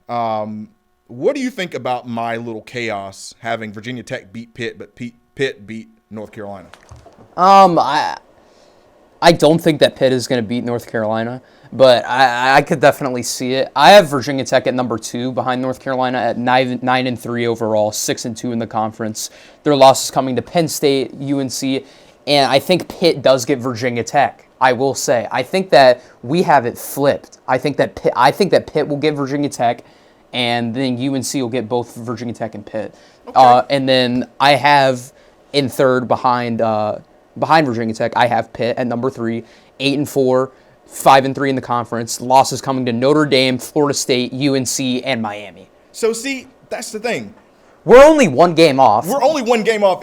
What do you think about my little chaos having Virginia Tech beat Pitt, but Pitt beat North Carolina? I don't think that Pitt is going to beat North Carolina, but I could definitely see it. I have Virginia Tech at number 2 behind North Carolina at 9-3 overall, 6-2 in the conference. Their losses coming to Penn State, UNC, and I think Pitt does get Virginia Tech. I will say, I think that we have it flipped. I think that Pitt will get Virginia Tech, and then UNC will get both Virginia Tech and Pitt. Okay. And then I have in third behind Virginia Tech, I have Pitt at number 3, 8-4, 5-3 in the conference. Losses coming to Notre Dame, Florida State, UNC, and Miami. So see, that's the thing. We're only one game off.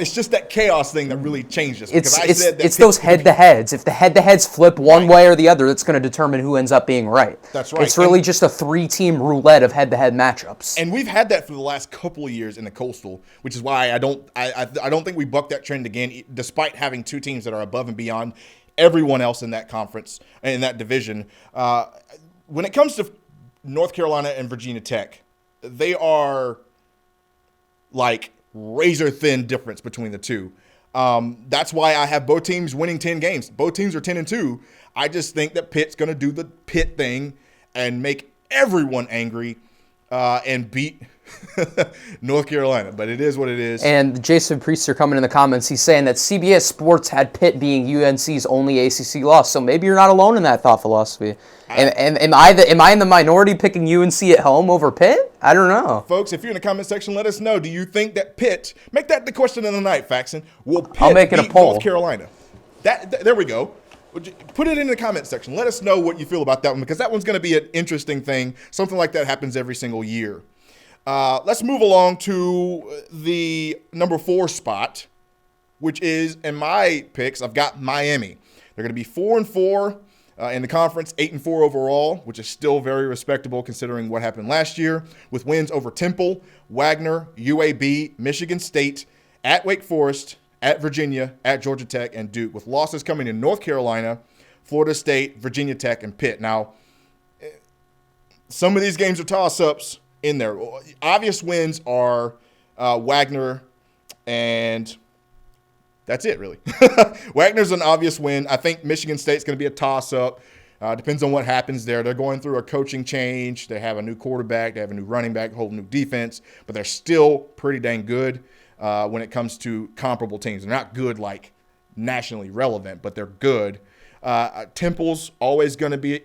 It's just that chaos thing that really changed us. It's those head-to-heads. If the head-to-heads flip one way or the other, that's going to determine who ends up being right. That's right. It's really just a 3-team roulette of head-to-head matchups. And we've had that for the last couple of years in the Coastal, which is why I don't think we buck that trend again, despite having 2 teams that are above and beyond everyone else in that conference, in that division. When it comes to North Carolina and Virginia Tech, they are like razor thin difference between the two. That's why I have both teams winning 10 games. Both teams are 10-2. I just think that Pitt's going to do the Pitt thing and make everyone angry and beat North Carolina. But it is what it is. And Jason Priester coming in the comments, he's saying that CBS Sports had Pitt being UNC's only ACC loss. So maybe you're not alone in that thought philosophy. Am I in the minority picking UNC at home over Pitt? I don't know. Folks, if you're in the comment section, let us know. Do you think that Pitt, make that the question of the night, Faxon, will Pitt beat North Carolina? There we go. Put it in the comment section. Let us know what you feel about that one, because that one's going to be an interesting thing. Something like that happens every single year. Let's move along to the number 4 spot, which is, in my picks, I've got Miami. They're going to be 4-4 in the conference, 8-4 overall, which is still very respectable considering what happened last year, with wins over Temple, Wagner, UAB, Michigan State, at Wake Forest, at Virginia, at Georgia Tech, and Duke, with losses coming in North Carolina, Florida State, Virginia Tech, and Pitt. Now, some of these games are toss-ups, in there. Obvious wins are Wagner, and that's it, really. Wagner's an obvious win. I think Michigan State's going to be a toss-up. Depends on what happens there. They're going through a coaching change. They have a new quarterback. They have a new running back, a whole new defense. But they're still pretty dang good when it comes to comparable teams. They're not good like nationally relevant, but they're good. Temple's always going to be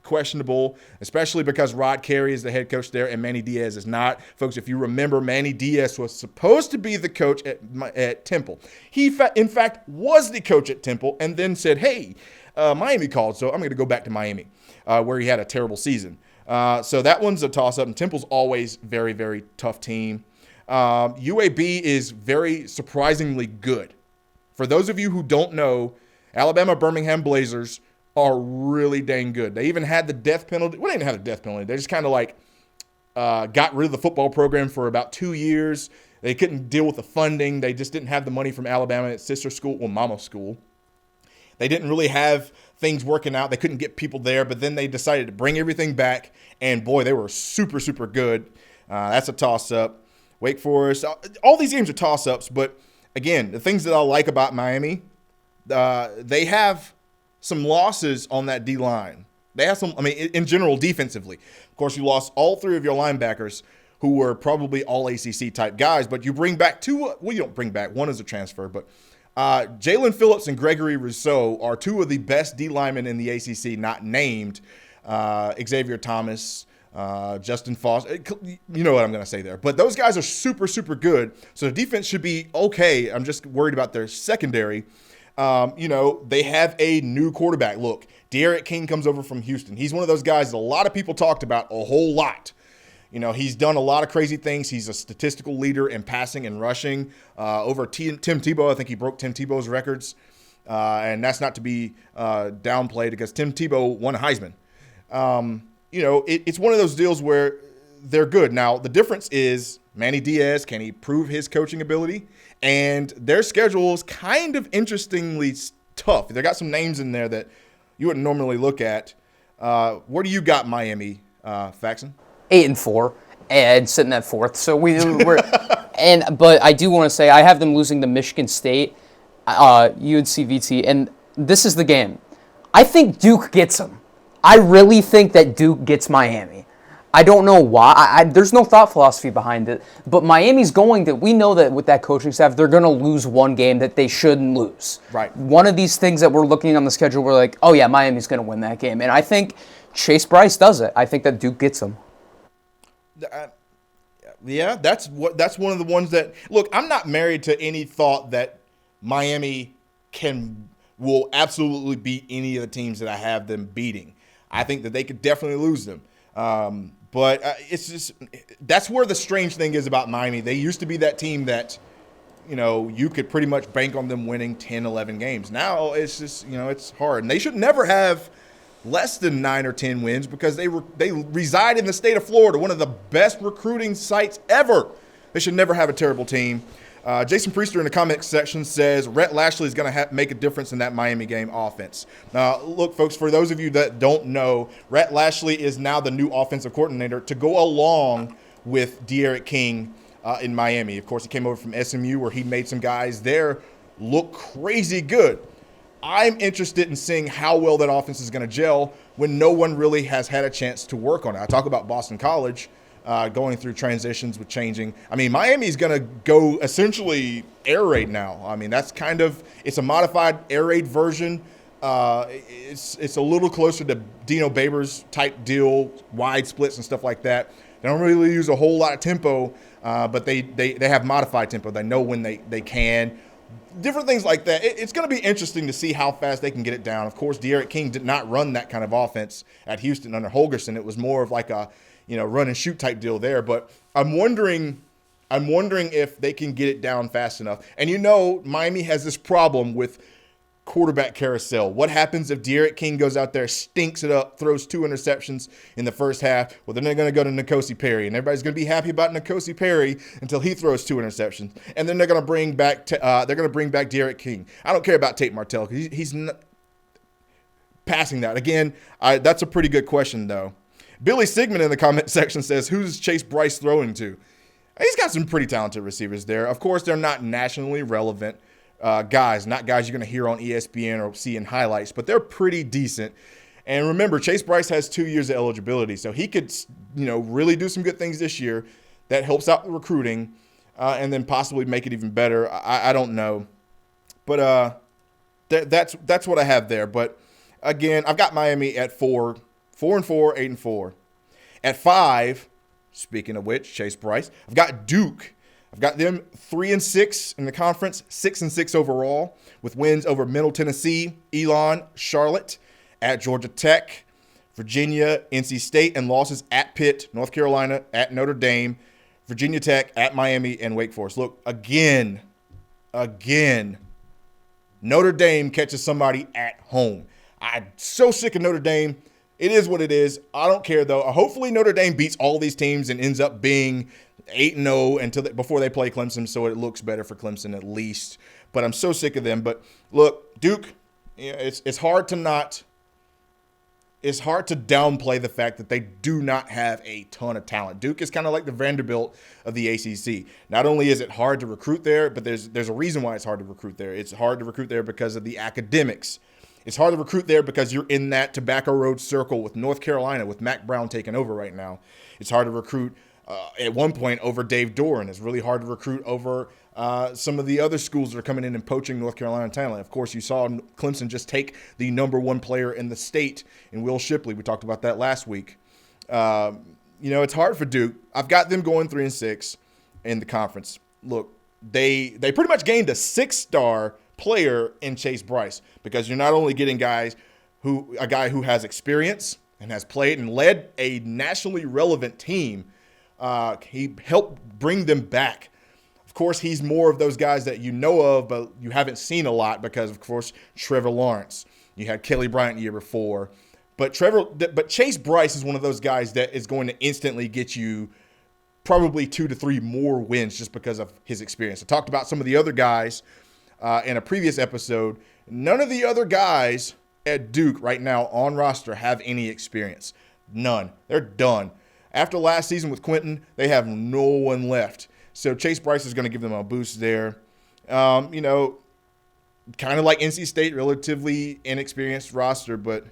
questionable, especially because Rod Carey is the head coach there and Manny Diaz is not. Folks, if you remember, Manny Diaz was supposed to be the coach at Temple. He, in fact, was the coach at Temple and then said, hey, Miami called, so I'm going to go back to Miami, where he had a terrible season. So that one's a toss-up, and Temple's always very, very tough team. UAB is very surprisingly good. For those of you who don't know, Alabama Birmingham Blazers are really dang good. They even had the death penalty. Well, they didn't have the death penalty. They just kind of got rid of the football program for about 2 years. They couldn't deal with the funding. They just didn't have the money from Alabama at sister school, well, mama school. They didn't really have things working out. They couldn't get people there, but then they decided to bring everything back, and boy, they were super, super good. That's a toss-up. Wake Forest, all these games are toss-ups, but again, the things that I like about Miami, they have some losses on that D-line. They have some, in general, defensively. Of course, you lost all three of your linebackers who were probably all ACC type guys, but you bring back two, well, you don't bring back, one is a transfer, but Jalen Phillips and Gregory Rousseau are two of the best D linemen in the ACC, not named. Xavier Thomas, Justin Foster, you know what I'm going to say there. But those guys are super, super good. So the defense should be okay. I'm just worried about their secondary. They have a new quarterback. Look, De'Aaron King comes over from Houston. He's one of those guys that a lot of people talked about a whole lot. He's done a lot of crazy things. He's a statistical leader in passing and rushing. Over Tim Tebow, I think he broke Tim Tebow's records. And that's not to be downplayed because Tim Tebow won a Heisman. It's one of those deals where they're good. Now, the difference is Manny Diaz, can he prove his coaching ability? And their schedule is kind of interestingly tough. They got some names in there that you wouldn't normally look at. Where do you got Miami, Faxon? 8-4 and sitting at fourth. So but I do want to say I have them losing to Michigan State, UNCVT, and this is the game. I think Duke gets them. I really think that Duke gets Miami. I don't know why. There's no thought philosophy behind it, but Miami's going to. We know that with that coaching staff, they're going to lose one game that they shouldn't lose. Right. One of these things that we're looking on the schedule, we're like, oh yeah, Miami's going to win that game, and I think Chase Bryce does it. I think that Duke gets them. Yeah, that's one of the ones that look. I'm not married to any thought that Miami will absolutely beat any of the teams that I have them beating. I think that they could definitely lose them. But it's just that's where the strange thing is about Miami. They used to be that team that you could pretty much bank on them winning 10, 11 games. Now it's just it's hard, and they should never have less than 9 or 10 wins because they reside in the state of Florida, one of the best recruiting sites ever. They should never have a terrible team. Jason Priester in the comment section says Rhett Lashley is going to make a difference in that Miami game offense. Now, look, folks, for those of you that don't know, Rhett Lashley is now the new offensive coordinator to go along with De'Aaron King in Miami. Of course, he came over from SMU where he made some guys there look crazy good. I'm interested in seeing how well that offense is going to gel when no one really has had a chance to work on it. I talk about Boston College going through transitions with changing. Miami's going to go essentially air raid now. That's it's a modified air raid version. It's a little closer to Dino Babers type deal, wide splits and stuff like that. They don't really use a whole lot of tempo, but they have modified tempo. They know when they can. Different things like that. It's going to be interesting to see how fast they can get it down. Of course, De'Aaron King did not run that kind of offense at Houston under Holgorsen. It was more of like a run and shoot type deal there. But I'm wondering if they can get it down fast enough. And Miami has this problem with quarterback carousel. What happens if De'Aaron King goes out there, stinks it up, throws 2 interceptions in the first half? Well, then they're going to go to N'Kosi Perry, and everybody's going to be happy about N'Kosi Perry until he throws 2 interceptions, and then they're going to bring back De'Aaron King. I don't care about Tate Martell because he's not passing that again. That's a pretty good question though. Billy Sigmund in the comment section says, who's Chase Bryce throwing to? He's got some pretty talented receivers there. Of course, they're not nationally relevant guys, not guys you're going to hear on ESPN or see in highlights, but they're pretty decent. And remember, Chase Bryce has 2 years of eligibility, so he could, really do some good things this year. That helps out the recruiting, and then possibly make it even better. I don't know, but that's what I have there. But again, I've got Miami at 4-4, 8-4. At 5, speaking of which, Chase Bryce, I've got Duke. I've got them 3-6 in the conference, 6-6 overall, with wins over Middle Tennessee, Elon, Charlotte, at Georgia Tech, Virginia, NC State, and losses at Pitt, North Carolina, at Notre Dame, Virginia Tech, at Miami, and Wake Forest. Look, again, Notre Dame catches somebody at home. I'm so sick of Notre Dame. It is what it is. I don't care, though. Hopefully Notre Dame beats all these teams and ends up being 8-0 before they play Clemson, so it looks better for Clemson at least. But I'm so sick of them. But look, Duke, it's hard to downplay the fact that they do not have a ton of talent. Duke is kind of like the Vanderbilt of the ACC. Not only is it hard to recruit there, but there's a reason why it's hard to recruit there. It's hard to recruit there because of the academics. It's hard to recruit there because you're in that Tobacco Road circle with North Carolina, with Mac Brown taking over right now. It's hard to recruit at one point over Dave Doran. It's really hard to recruit over some of the other schools that are coming in and poaching North Carolina talent. Of course, you saw Clemson just take the number 1 player in the state in Will Shipley. We talked about that last week. It's hard for Duke. I've got them going 3-6 in the conference. Look, they pretty much gained a 6-star player in Chase Bryce because you're not only getting a guy who has experience and has played and led a nationally relevant team. He helped bring them back. Of course, he's more of those guys that you know of, but you haven't seen a lot because, of course, Trevor Lawrence. You had Kelly Bryant the year before. But Chase Bryce is one of those guys that is going to instantly get you probably 2 to 3 more wins just because of his experience. I talked about some of the other guys in a previous episode. None of the other guys at Duke right now on roster have any experience. None. They're done. After last season with Quentin, they have no one left. So Chase Bryce is going to give them a boost there. Kind of like NC State, relatively inexperienced roster, but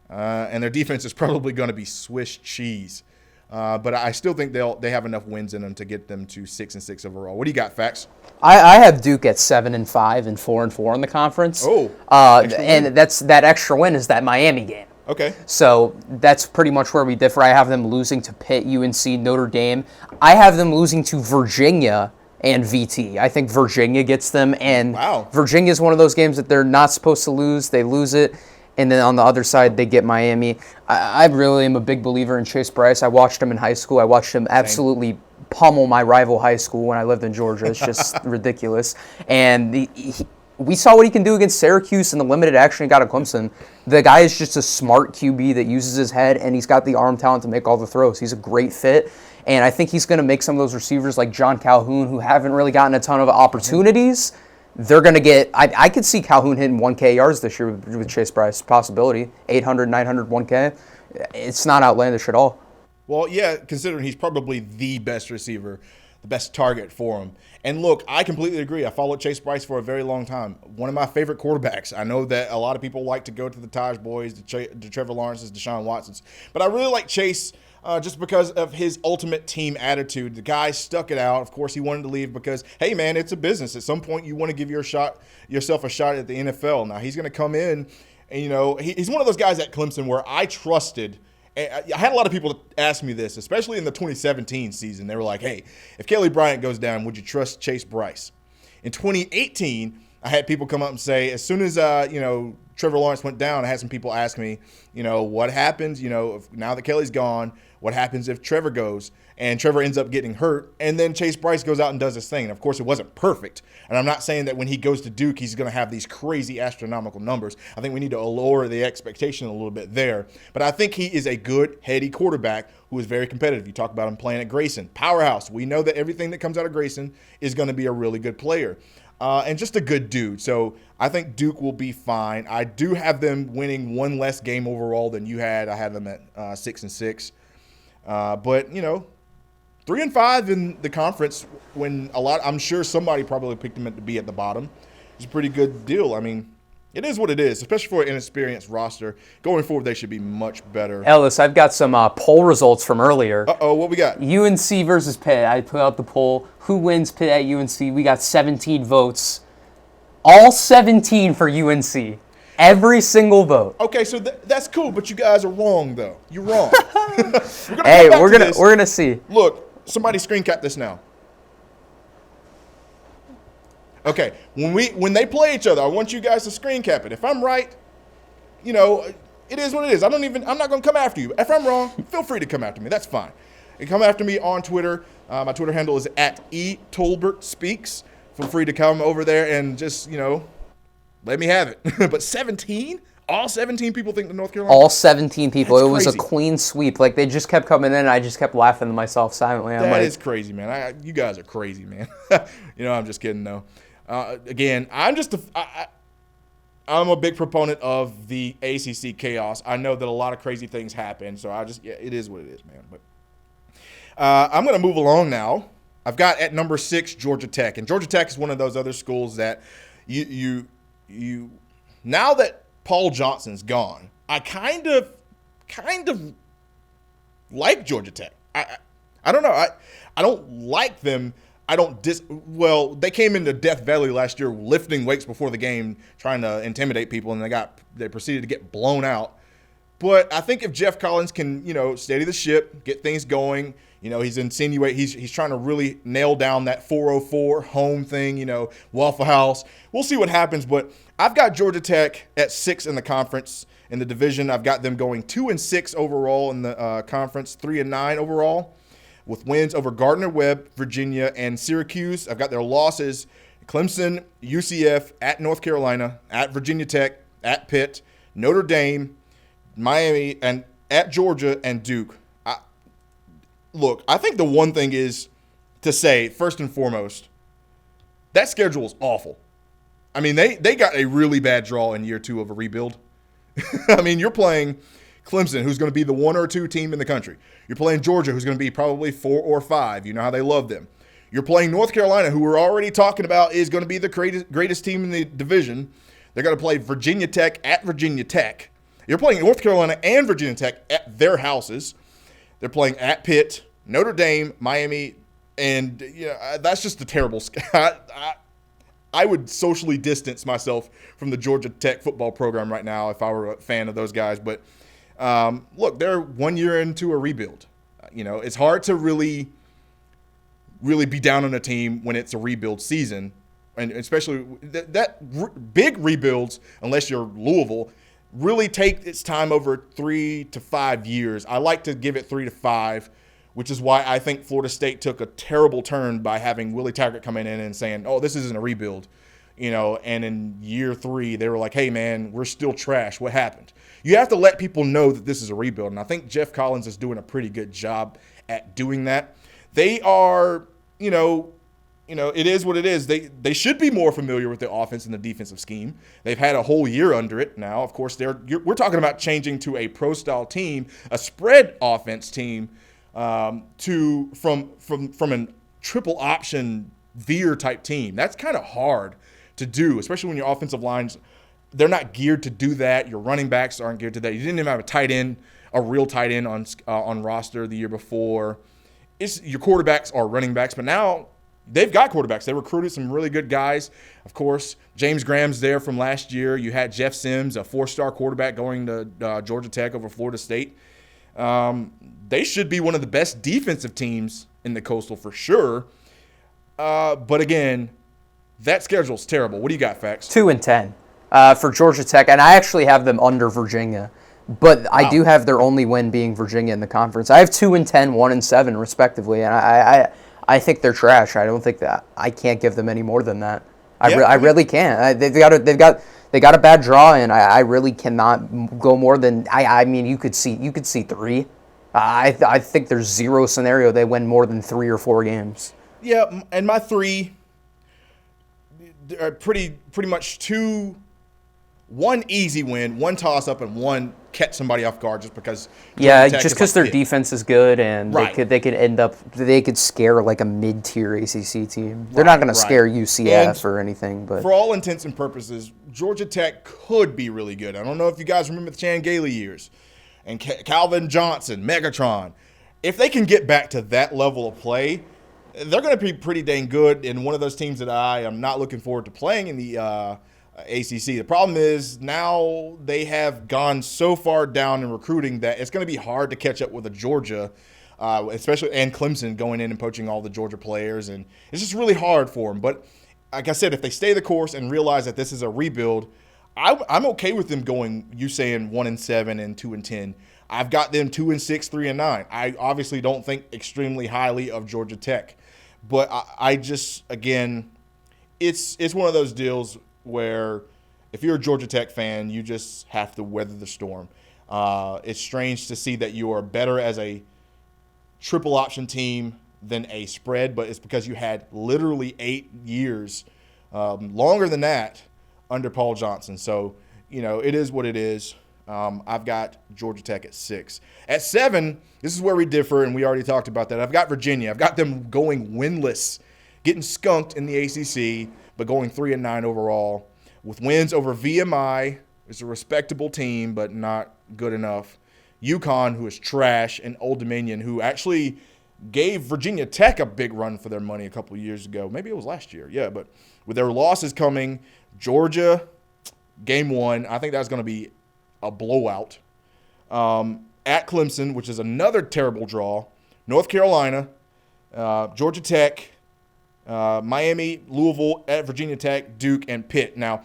and their defense is probably going to be Swiss cheese. But I still think they have enough wins in them to get them to 6-6 overall. What do you got, Fax? I have Duke at 7-5 and 4-4 in the conference. Oh, and that extra win is that Miami game. Okay. So that's pretty much where we differ. I have them losing to Pitt, UNC, Notre Dame. I have them losing to Virginia and VT. I think Virginia gets them, and wow. Virginia is one of those games that they're not supposed to lose. They lose it, and then on the other side, they get Miami. I really am a big believer in Chase Bryce. I watched him in high school. I watched him absolutely pummel my rival high school when I lived in Georgia. It's just ridiculous. And we saw what he can do against Syracuse in the limited action he got at Clemson. The guy is just a smart QB that uses his head, and he's got the arm talent to make all the throws. He's a great fit, and I think he's going to make some of those receivers like John Calhoun, who haven't really gotten a ton of opportunities, they're going to get – I could see Calhoun hitting 1K yards this year with Chase Bryce. Possibility. 800, 900, 1K. It's not outlandish at all. Well, yeah, considering he's probably the best receiver, the best target for him. And look, I completely agree. I followed Chase Bryce for a very long time. One of my favorite quarterbacks. I know that a lot of people like to go to the Taj boys, the Trevor Lawrences, Deshaun Watsons. But I really like Chase just because of his ultimate team attitude. The guy stuck it out. Of course, he wanted to leave because, hey, man, it's a business. At some point, you want to give yourself a shot at the NFL. Now, he's going to come in, and, he's one of those guys at Clemson where I trusted – I had a lot of people ask me this, especially in the 2017 season. They were like, hey, if Kelly Bryant goes down, would you trust Chase Bryce? In 2018, I had people come up and say, as soon as, Trevor Lawrence went down, I had some people ask me, what happens, if, now that Kelly's gone, what happens if Trevor goes? And Trevor ends up getting hurt, and then Chase Bryce goes out and does his thing. And, of course, it wasn't perfect. And I'm not saying that when he goes to Duke, he's going to have these crazy astronomical numbers. I think we need to lower the expectation a little bit there. But I think he is a good, heady quarterback who is very competitive. You talk about him playing at Grayson. Powerhouse. We know that everything that comes out of Grayson is going to be a really good player. And just a good dude. So I think Duke will be fine. I do have them winning one less game overall than you had. I had them at 6-6. But 3-5 in the conference when I'm sure somebody probably picked them to be at the bottom. It's a pretty good deal. I mean, it is what it is, especially for an inexperienced roster. Going forward, they should be much better. Ellis, I've got some poll results from earlier. Uh-oh, what we got? UNC versus Pitt. I put out the poll. Who wins Pitt at UNC? We got 17 votes. All 17 for UNC. Every single vote. Okay, so that's cool, but you guys are wrong, though. You're wrong. We're gonna see. Look, somebody screen cap this now. Okay, when they play each other, I want you guys to screen cap it. If I'm right, it is what it is. I'm not going to come after you. If I'm wrong, feel free to come after me. That's fine. You come after me on Twitter. My Twitter handle is @eTolbertSpeaks. Feel free to come over there and just, let me have it. But 17? All 17 people think the North Carolina? All 17 people. That's it was crazy. A clean sweep. Like, they just kept coming in, and I just kept laughing to myself silently. That is crazy, man. You guys are crazy, man. I'm just kidding, though. Again, I'm a big proponent of the ACC chaos. I know that a lot of crazy things happen, so it is what it is, man. But I'm going to move along now. I've got at number 6 Georgia Tech, and Georgia Tech is one of those other schools that you now that Paul Johnson's gone, I kind of like Georgia Tech. I don't know. I don't like them. They came into Death Valley last year lifting weights before the game, trying to intimidate people, and they proceeded to get blown out. But I think if Jeff Collins can, steady the ship, get things going, he's trying to really nail down that 404 home thing, Waffle House. We'll see what happens, but I've got Georgia Tech at 6 in the conference. In the division, I've got them going 2-6 overall in the conference, 3-9 overall, with wins over Gardner-Webb, Virginia, and Syracuse. I've got their losses: Clemson, UCF, at North Carolina, at Virginia Tech, at Pitt, Notre Dame, Miami, and at Georgia and Duke. I think the one thing is to say, first and foremost, that schedule is awful. I mean, they got a really bad draw in year 2 of a rebuild. I mean, you're playing Clemson, who's going to be the 1 or 2 team in the country. You're playing Georgia, who's going to be probably 4 or 5. You know how they love them. You're playing North Carolina, who we're already talking about is going to be the greatest team in the division. They're going to play Virginia Tech at Virginia Tech. You're playing North Carolina and Virginia Tech at their houses. They're playing at Pitt, Notre Dame, Miami, and that's just a terrible I would socially distance myself from the Georgia Tech football program right now if I were a fan of those guys. But look, they're 1 year into a rebuild. It's hard to really be down on a team when it's a rebuild season, and especially big rebuilds, unless you're Louisville, really take its time over 3 to 5 years. I like to give it 3 to 5. Which is why I think Florida State took a terrible turn by having Willie Taggart coming in and saying, oh, this isn't a rebuild. And in year 3, they were like, hey, man, we're still trash. What happened? You have to let people know that this is a rebuild. And I think Jeff Collins is doing a pretty good job at doing that. They are, it is what it is. They should be more familiar with the offense and the defensive scheme. They've had a whole year under it now. Of course, we're talking about changing to a pro-style team, a spread offense team, from a triple option veer type team. That's kind of hard to do, especially when your offensive lines, they're not geared to do that. Your running backs aren't geared to that. You didn't even have a real tight end on roster the year before. Your quarterbacks are running backs, but now they've got quarterbacks. They recruited some really good guys. Of course, James Graham's there from last year. You had Jeff Sims, a 4-star quarterback, going to Georgia Tech over Florida State. They should be one of the best defensive teams in the Coastal for sure. But again, that schedule's terrible. What do you got, Fax? 2-10 for Georgia Tech, and I actually have them under Virginia. But wow. I do have their only win being Virginia in the conference. I have 2-10, 1-7 respectively, and I think they're trash. I don't think that I can't give them any more than that. I really can't. They've got a bad draw, and I really cannot go more than. I mean, you could see 3. I think there's zero scenario they win more than 3 or 4 games. Yeah, and my 3 are pretty much 2 one easy win, one toss-up, and one catch somebody off guard just because. Yeah, just because their defense is good and they could scare like a mid-tier ACC team. They're not going to scare UCF or anything, but for all intents and purposes, Georgia Tech could be really good. I don't know if you guys remember the Chan Gailey years and Calvin Johnson, Megatron. If they can get back to that level of play, they're going to be pretty dang good. And one of those teams that I am not looking forward to playing in the ACC. The problem is now they have gone so far down in recruiting that it's going to be hard to catch up with a Georgia, especially and Clemson going in and poaching all the Georgia players, and it's just really hard for them. But like I said, if they stay the course and realize that this is a rebuild, I'm okay with them going. You saying 1-7 and 2-10. I've got them 2-6, 3-9. I obviously don't think extremely highly of Georgia Tech, but I just again, it's one of those deals where if you're a Georgia Tech fan, you just have to weather the storm. It's strange to see that you are better as a triple option team than a spread, but it's because you had literally 8 years, longer than that, under Paul Johnson. So, it is what it is. I've got Georgia Tech at 6. At 7, this is where we differ, and we already talked about that. I've got Virginia. I've got them going winless, getting skunked in the ACC, but going 3-9 overall with wins over VMI. It's a respectable team, but not good enough. UConn, who is trash, and Old Dominion, who actually gave Virginia Tech a big run for their money a couple of years ago. Maybe it was last year. Yeah, but with their losses coming, Georgia, game 1, I think that's going to be a blowout. At Clemson, which is another terrible draw. North Carolina, Georgia Tech, Miami, Louisville, at Virginia Tech, Duke, and Pitt. Now,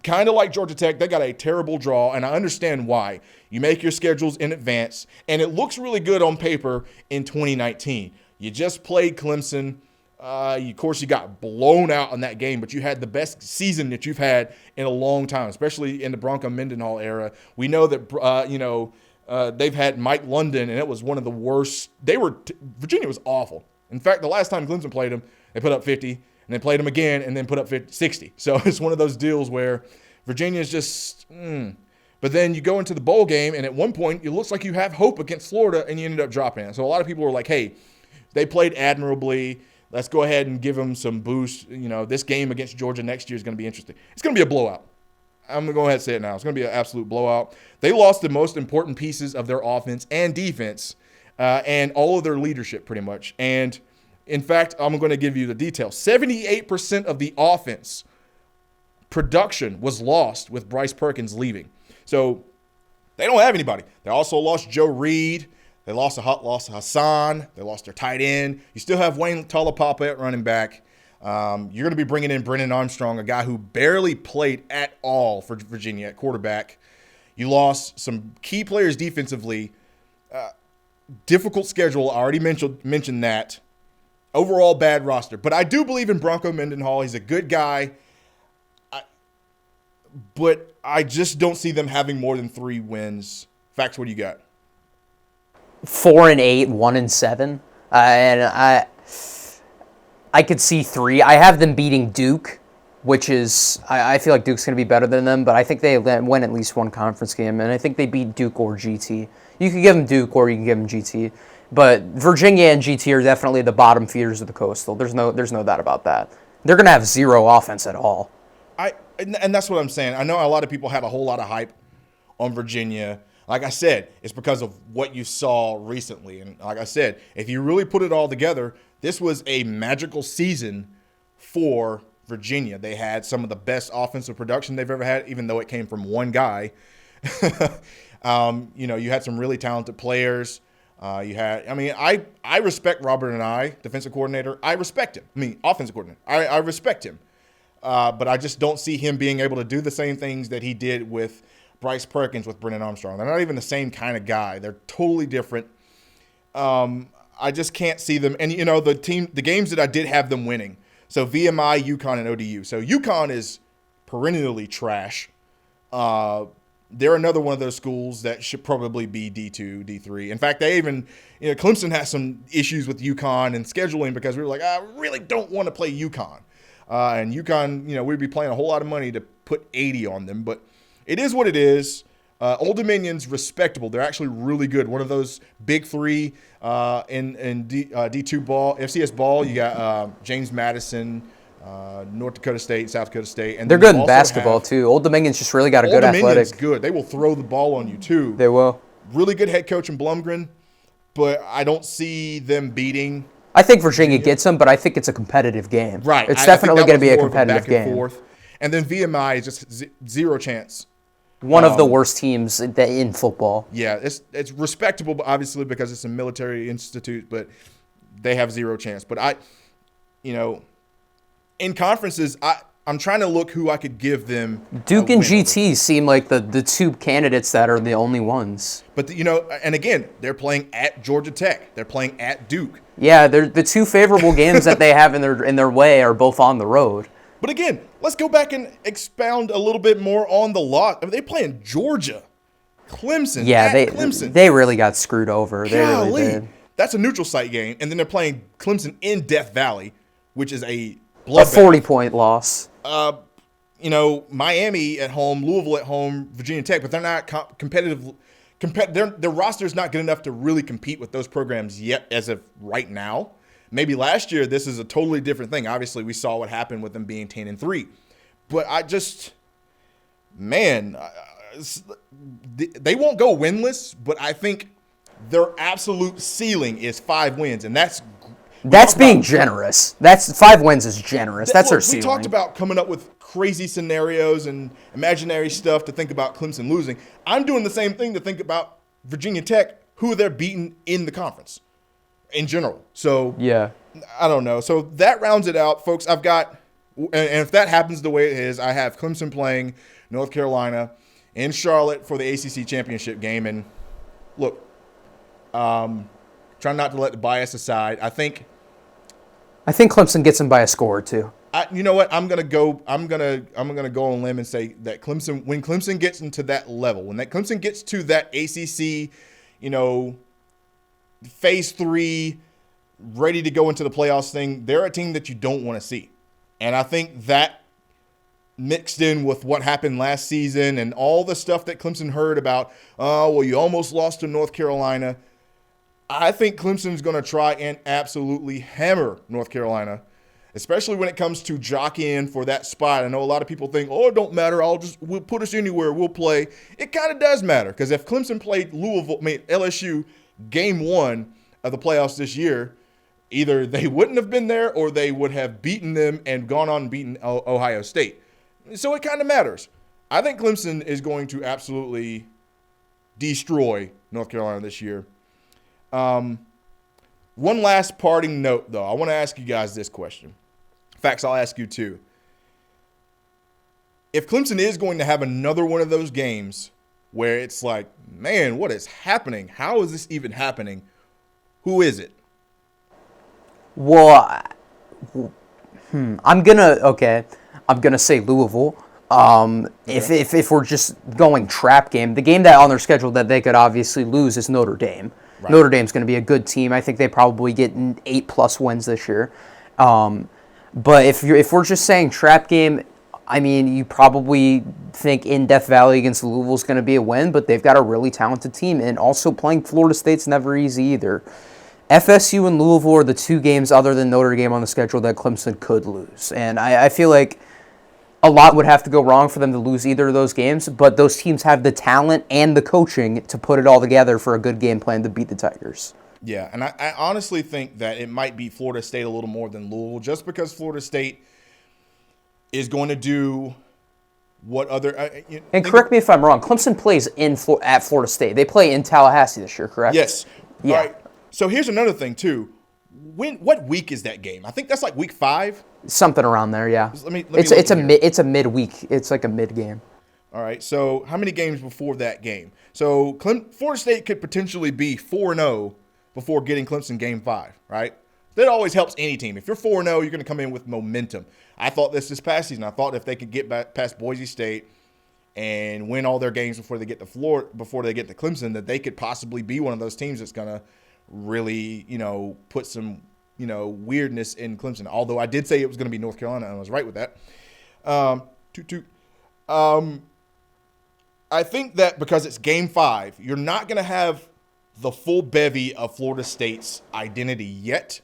kind of like Georgia Tech, they got a terrible draw, and I understand why. You make your schedules in advance, and it looks really good on paper in 2019. You just played Clemson. Of course, you got blown out in that game, but you had the best season that you've had in a long time, especially in the Bronco Mendenhall era. We know that, they've had Mike London, and it was one of the worst. Virginia was awful. In fact, the last time Clemson played them, they put up 50, and then played them again, and then put up 60. So it's one of those deals where Virginia is just But then you go into the bowl game, and at one point, it looks like you have hope against Florida, and you ended up dropping it. So a lot of people were like, hey, they played admirably. Let's go ahead and give them some boost. This game against Georgia next year is going to be interesting. It's going to be a blowout. I'm going to go ahead and say it now. It's going to be an absolute blowout. They lost the most important pieces of their offense and defense and all of their leadership pretty much. And, in fact, I'm going to give you the details. 78% of the offense production was lost with Bryce Perkins leaving. So they don't have anybody. They also lost Joe Reed. They lost Hassan. They lost their tight end. You still have Wayne Talapapa at running back. You're going to be bringing in Brennan Armstrong, a guy who barely played at all for Virginia at quarterback. You lost some key players defensively. Difficult schedule. I already mentioned that. Overall, bad roster. But I do believe in Bronco Mendenhall. He's a good guy. But I just don't see them having more than 3 wins. Fax, what do you got? 4-8, 1-7, and I could see 3. I have them beating Duke, which is I feel like Duke's going to be better than them, but I think they win at least one conference game, and I think they beat Duke or GT. You can give them Duke or you can give them GT, but Virginia and GT are definitely the bottom feeders of the Coastal. There's no doubt about that. They're going to have 0 offense at all. And that's what I'm saying. I know a lot of people had a whole lot of hype on Virginia. Like I said, it's because of what you saw recently. And like I said, if you really put it all together, this was a magical season for Virginia. They had some of the best offensive production they've ever had, even though it came from one guy. You had some really talented players. I respect Robert defensive coordinator. I respect him. Offensive coordinator. I respect him. But I just don't see him being able to do the same things that he did with Bryce Perkins with Brennan Armstrong. They're not even the same kind of guy. They're totally different. I just can't see them. And, the games that I did have them winning. So VMI, UConn, and ODU. So UConn is perennially trash. They're another one of those schools that should probably be D2, D3. In fact, they even, Clemson has some issues with UConn and scheduling because we were like, I really don't want to play UConn. And UConn, we'd be playing a whole lot of money to put 80 on them. But it is what it is. Old Dominion's respectable. They're actually really good. One of those big three in D2 ball, FCS ball. You got James Madison, North Dakota State, South Dakota State. And they're good in basketball, too. Old Dominion's just really got a good athletic. Old Dominion's good. They will throw the ball on you, too. They will. Really good head coach in Blumgren, but I don't see them beating. I think Virginia gets them, but I think it's a competitive game. Right. It's definitely going to be a competitive game. Forth. And then VMI is just zero chance. One of the worst teams in football. Yeah, it's respectable, obviously, because it's a military institute, but they have zero chance. But in conferences, I'm trying to look who I could give them. Duke and GT seem like the two candidates that are the only ones. But, and again, they're playing at Georgia Tech. They're playing at Duke. Yeah, the two favorable games that they have in their way are both on the road. But again, let's go back and expound a little bit more on the lot. I mean, they playing Georgia, Clemson. Yeah, Clemson. They really got screwed over. They really did. That's a neutral site game, and then they're playing Clemson in Death Valley, which is a 40-point loss. Miami at home, Louisville at home, Virginia Tech, but they're not competitive. Their roster is not good enough to really compete with those programs yet as of right now. Maybe last year this is a totally different thing. Obviously, we saw what happened with them being 10-3. But they won't go winless, but I think their absolute ceiling is 5 wins, and that's being generous. That's 5 wins is generous. That's their ceiling. We talked about coming up with crazy scenarios and imaginary stuff to think about Clemson losing. I'm doing the same thing to think about Virginia Tech, who they're beating in the conference in general. So yeah, I don't know. So that rounds it out, folks. I've got, and if that happens the way it is, I have Clemson playing North Carolina in Charlotte for the ACC championship game. And look, try not to let the bias aside. I think Clemson gets them by a score or two. You know what? I'm gonna go on a limb and say that when Clemson gets into that level, when that Clemson gets to that ACC, phase 3, ready to go into the playoffs thing, they're a team that you don't want to see. And I think that mixed in with what happened last season and all the stuff that Clemson heard about, you almost lost to North Carolina. I think Clemson's going to try and absolutely hammer North Carolina, especially when it comes to jockeying for that spot. I know a lot of people think, it don't matter. We'll put us anywhere. We'll play. It kind of does matter, because if Clemson played LSU game 1 of the playoffs this year, either they wouldn't have been there or they would have beaten them and gone on and beaten Ohio State. So it kind of matters. I think Clemson is going to absolutely destroy North Carolina this year. One last parting note, though. I want to ask you guys this question. In fact, I'll ask you too. If Clemson is going to have another one of those games where it's like, man, what is happening? How is this even happening? Who is it? Well, I'm gonna say Louisville. If we're just going trap game, the game that on their schedule that they could obviously lose is Notre Dame. Right. Notre Dame's going to be a good team. I think they probably get 8+ wins this year. But if we're just saying trap game, I mean, you probably think in Death Valley against Louisville is going to be a win, but they've got a really talented team, and also playing Florida State's never easy either. FSU and Louisville are the 2 games other than Notre Dame on the schedule that Clemson could lose, and I feel like a lot would have to go wrong for them to lose either of those games, but those teams have the talent and the coaching to put it all together for a good game plan to beat the Tigers. Yeah, and I honestly think that it might be Florida State a little more than Louisville, just because Florida State is going to do what other and correct me if I'm wrong, Clemson plays at Florida State. They play in Tallahassee this year, correct? Yes. Yeah. All right. So here's another thing, too. What week is that game? I think that's like week 5. Something around there, yeah. It's a midweek. It's like a mid game. All right. So how many games before that game? So Florida State could potentially be 4-0 before getting Clemson game 5, right? That always helps any team. If you're 4-0, you're going to come in with momentum. I thought this past season. I thought if they could get back past Boise State and win all their games before they get to Clemson, that they could possibly be one of those teams that's going to really, put some, weirdness in Clemson. Although I did say it was going to be North Carolina, and I was right with that. I think that because it's Game 5, you're not going to have the full bevy of Florida State's identity yet.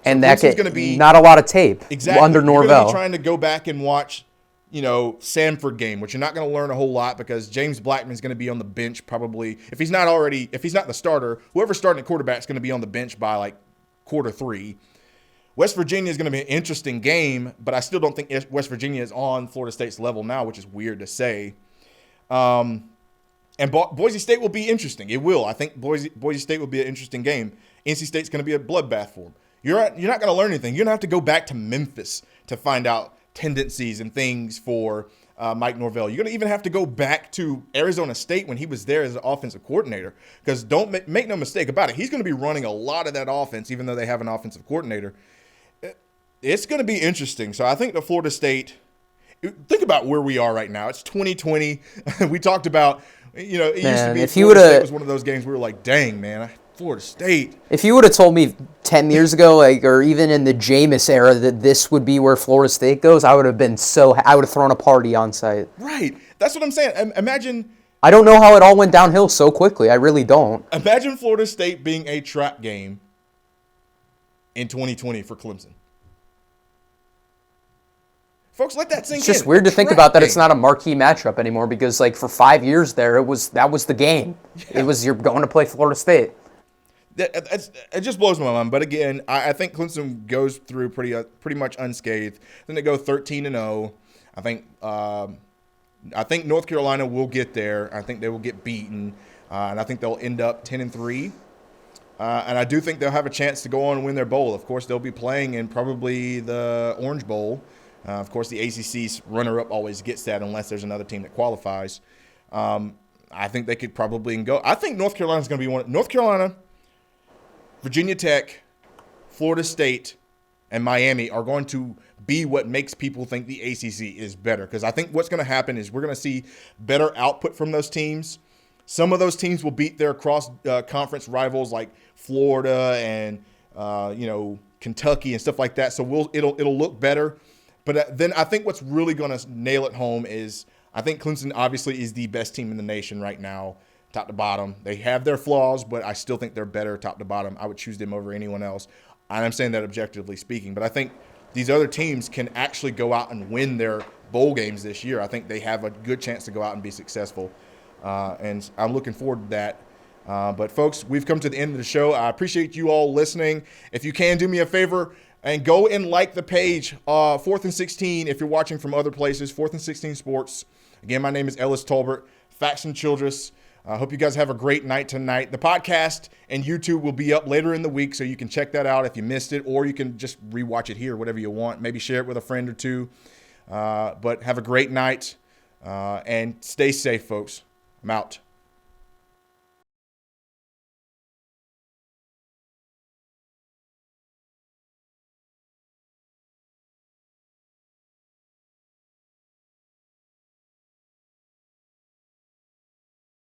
And that's going to be not a lot of tape under Norvell. You're going to be trying to go back and watch, Samford game, which you're not going to learn a whole lot because James Blackman's going to be on the bench probably. If he's not the starter, whoever's starting at quarterback is going to be on the bench by like quarter 3. West Virginia is going to be an interesting game, but I still don't think West Virginia is on Florida State's level now, which is weird to say. And Boise State will be interesting. It will. I think Boise State will be an interesting game. NC State's going to be a bloodbath for them. You're not going to learn anything. You're going to have to go back to Memphis to find out tendencies and things for Mike Norvell. You're going to even have to go back to Arizona State when he was there as an offensive coordinator, because don't make no mistake about it. He's going to be running a lot of that offense, even though they have an offensive coordinator. It's going to be interesting. So I think the Florida State, think about where we are right now. It's 2020. We talked about, it used to be Florida State was one of those games we were like, dang, man, Florida State. If you would have told me 10 years ago, or even in the Jameis era, that this would be where Florida State goes, I would have thrown a party on site. Right. That's what I'm saying. Imagine. I don't know how it all went downhill so quickly. I really don't. Imagine Florida State being a trap game in 2020 for Clemson. Folks, let that sink in. It's just weird to think about that it's not a marquee matchup anymore because, for 5 years there, that was the game. Yeah. It was you're going to play Florida State. It just blows my mind. But again, I think Clemson goes through pretty much unscathed. Then they go 13-0. I think North Carolina will get there. I think they will get beaten, and I think they'll end up 10-3. And I do think they'll have a chance to go on and win their bowl. Of course, they'll be playing in probably the Orange Bowl. Of course, the ACC's runner-up always gets that unless there's another team that qualifies. I think they could probably go. I think North Carolina's going to be one. North Carolina, Virginia Tech, Florida State, and Miami are going to be what makes people think the ACC is better. Because I think what's going to happen is we're going to see better output from those teams. Some of those teams will beat their cross-conference rivals like Florida and Kentucky and stuff like that. So it'll look better. But then I think what's really going to nail it home is I think Clemson obviously is the best team in the nation right now, top to bottom. They have their flaws, but I still think they're better top to bottom. I would choose them over anyone else. And I'm saying that objectively speaking. But I think these other teams can actually go out and win their bowl games this year. I think they have a good chance to go out and be successful. And I'm looking forward to that. But, folks, we've come to the end of the show. I appreciate you all listening. If you can, do me a favor and go and like the page, 4th and 16, if you're watching from other places, 4th and 16 Sports. Again, my name is Ellis Tolbert, Facts and Childress. I hope you guys have a great night tonight. The podcast and YouTube will be up later in the week, so you can check that out if you missed it, or you can just rewatch it here, whatever you want. Maybe share it with a friend or two. But have a great night, and stay safe, folks. I'm out.